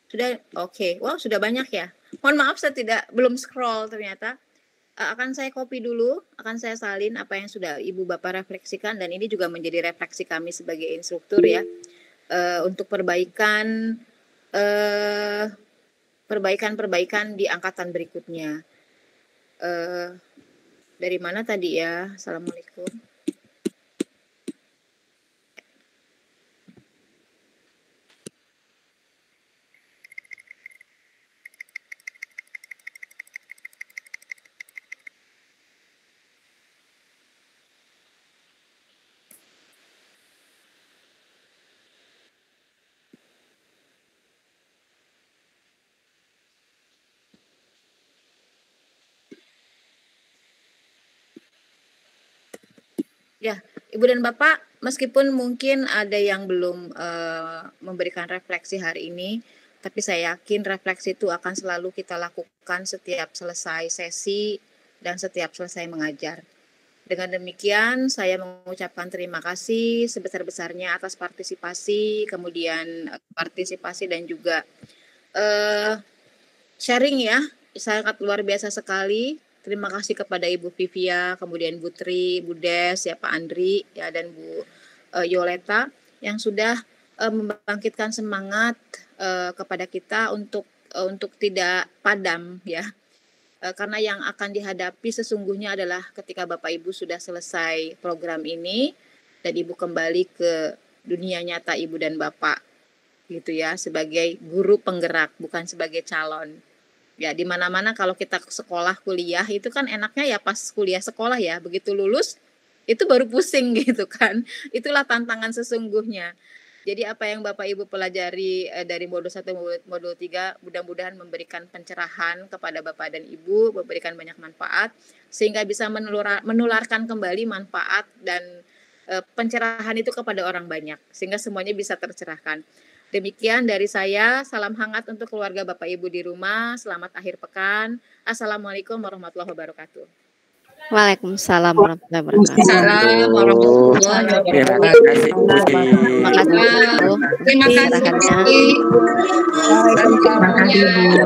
Sudah oke. Wow, sudah banyak ya. Mohon maaf saya belum scroll ternyata. Akan saya copy dulu, akan saya salin apa yang sudah Ibu Bapak refleksikan, dan ini juga menjadi refleksi kami sebagai instruktur ya. Untuk perbaikan di angkatan berikutnya. Dari mana tadi ya? Assalamualaikum. Ya, Ibu dan Bapak, meskipun mungkin ada yang belum memberikan refleksi hari ini, tapi saya yakin refleksi itu akan selalu kita lakukan setiap selesai sesi dan setiap selesai mengajar. Dengan demikian, saya mengucapkan terima kasih sebesar-besarnya atas partisipasi, kemudian partisipasi dan juga sharing ya, sangat luar biasa sekali. Terima kasih kepada Ibu Vivia, kemudian Bu Tri, Bu Des, ya Pak Andri, ya dan Bu Yoleta yang sudah membangkitkan semangat kepada kita untuk tidak padam ya. Karena yang akan dihadapi sesungguhnya adalah ketika Bapak Ibu sudah selesai program ini dan Ibu kembali ke dunia nyata Ibu dan Bapak gitu ya, sebagai guru penggerak bukan sebagai calon. Ya, di mana-mana kalau kita sekolah kuliah itu kan enaknya ya pas kuliah sekolah ya, begitu lulus itu baru pusing gitu kan. Itulah tantangan sesungguhnya. Jadi apa yang Bapak Ibu pelajari dari modul 1 modul 3 mudah-mudahan memberikan pencerahan kepada Bapak dan Ibu, memberikan banyak manfaat sehingga bisa menularkan kembali manfaat dan pencerahan itu kepada orang banyak sehingga semuanya bisa tercerahkan. Demikian dari saya, salam hangat untuk keluarga Bapak Ibu di rumah, selamat akhir pekan. Assalamualaikum warahmatullahi wabarakatuh. Waalaikumsalam warahmatullahi wabarakatuh. Waalaikumsalam warahmatullahi wabarakatuh. Terima kasih. Terima kasih. Terima kasih.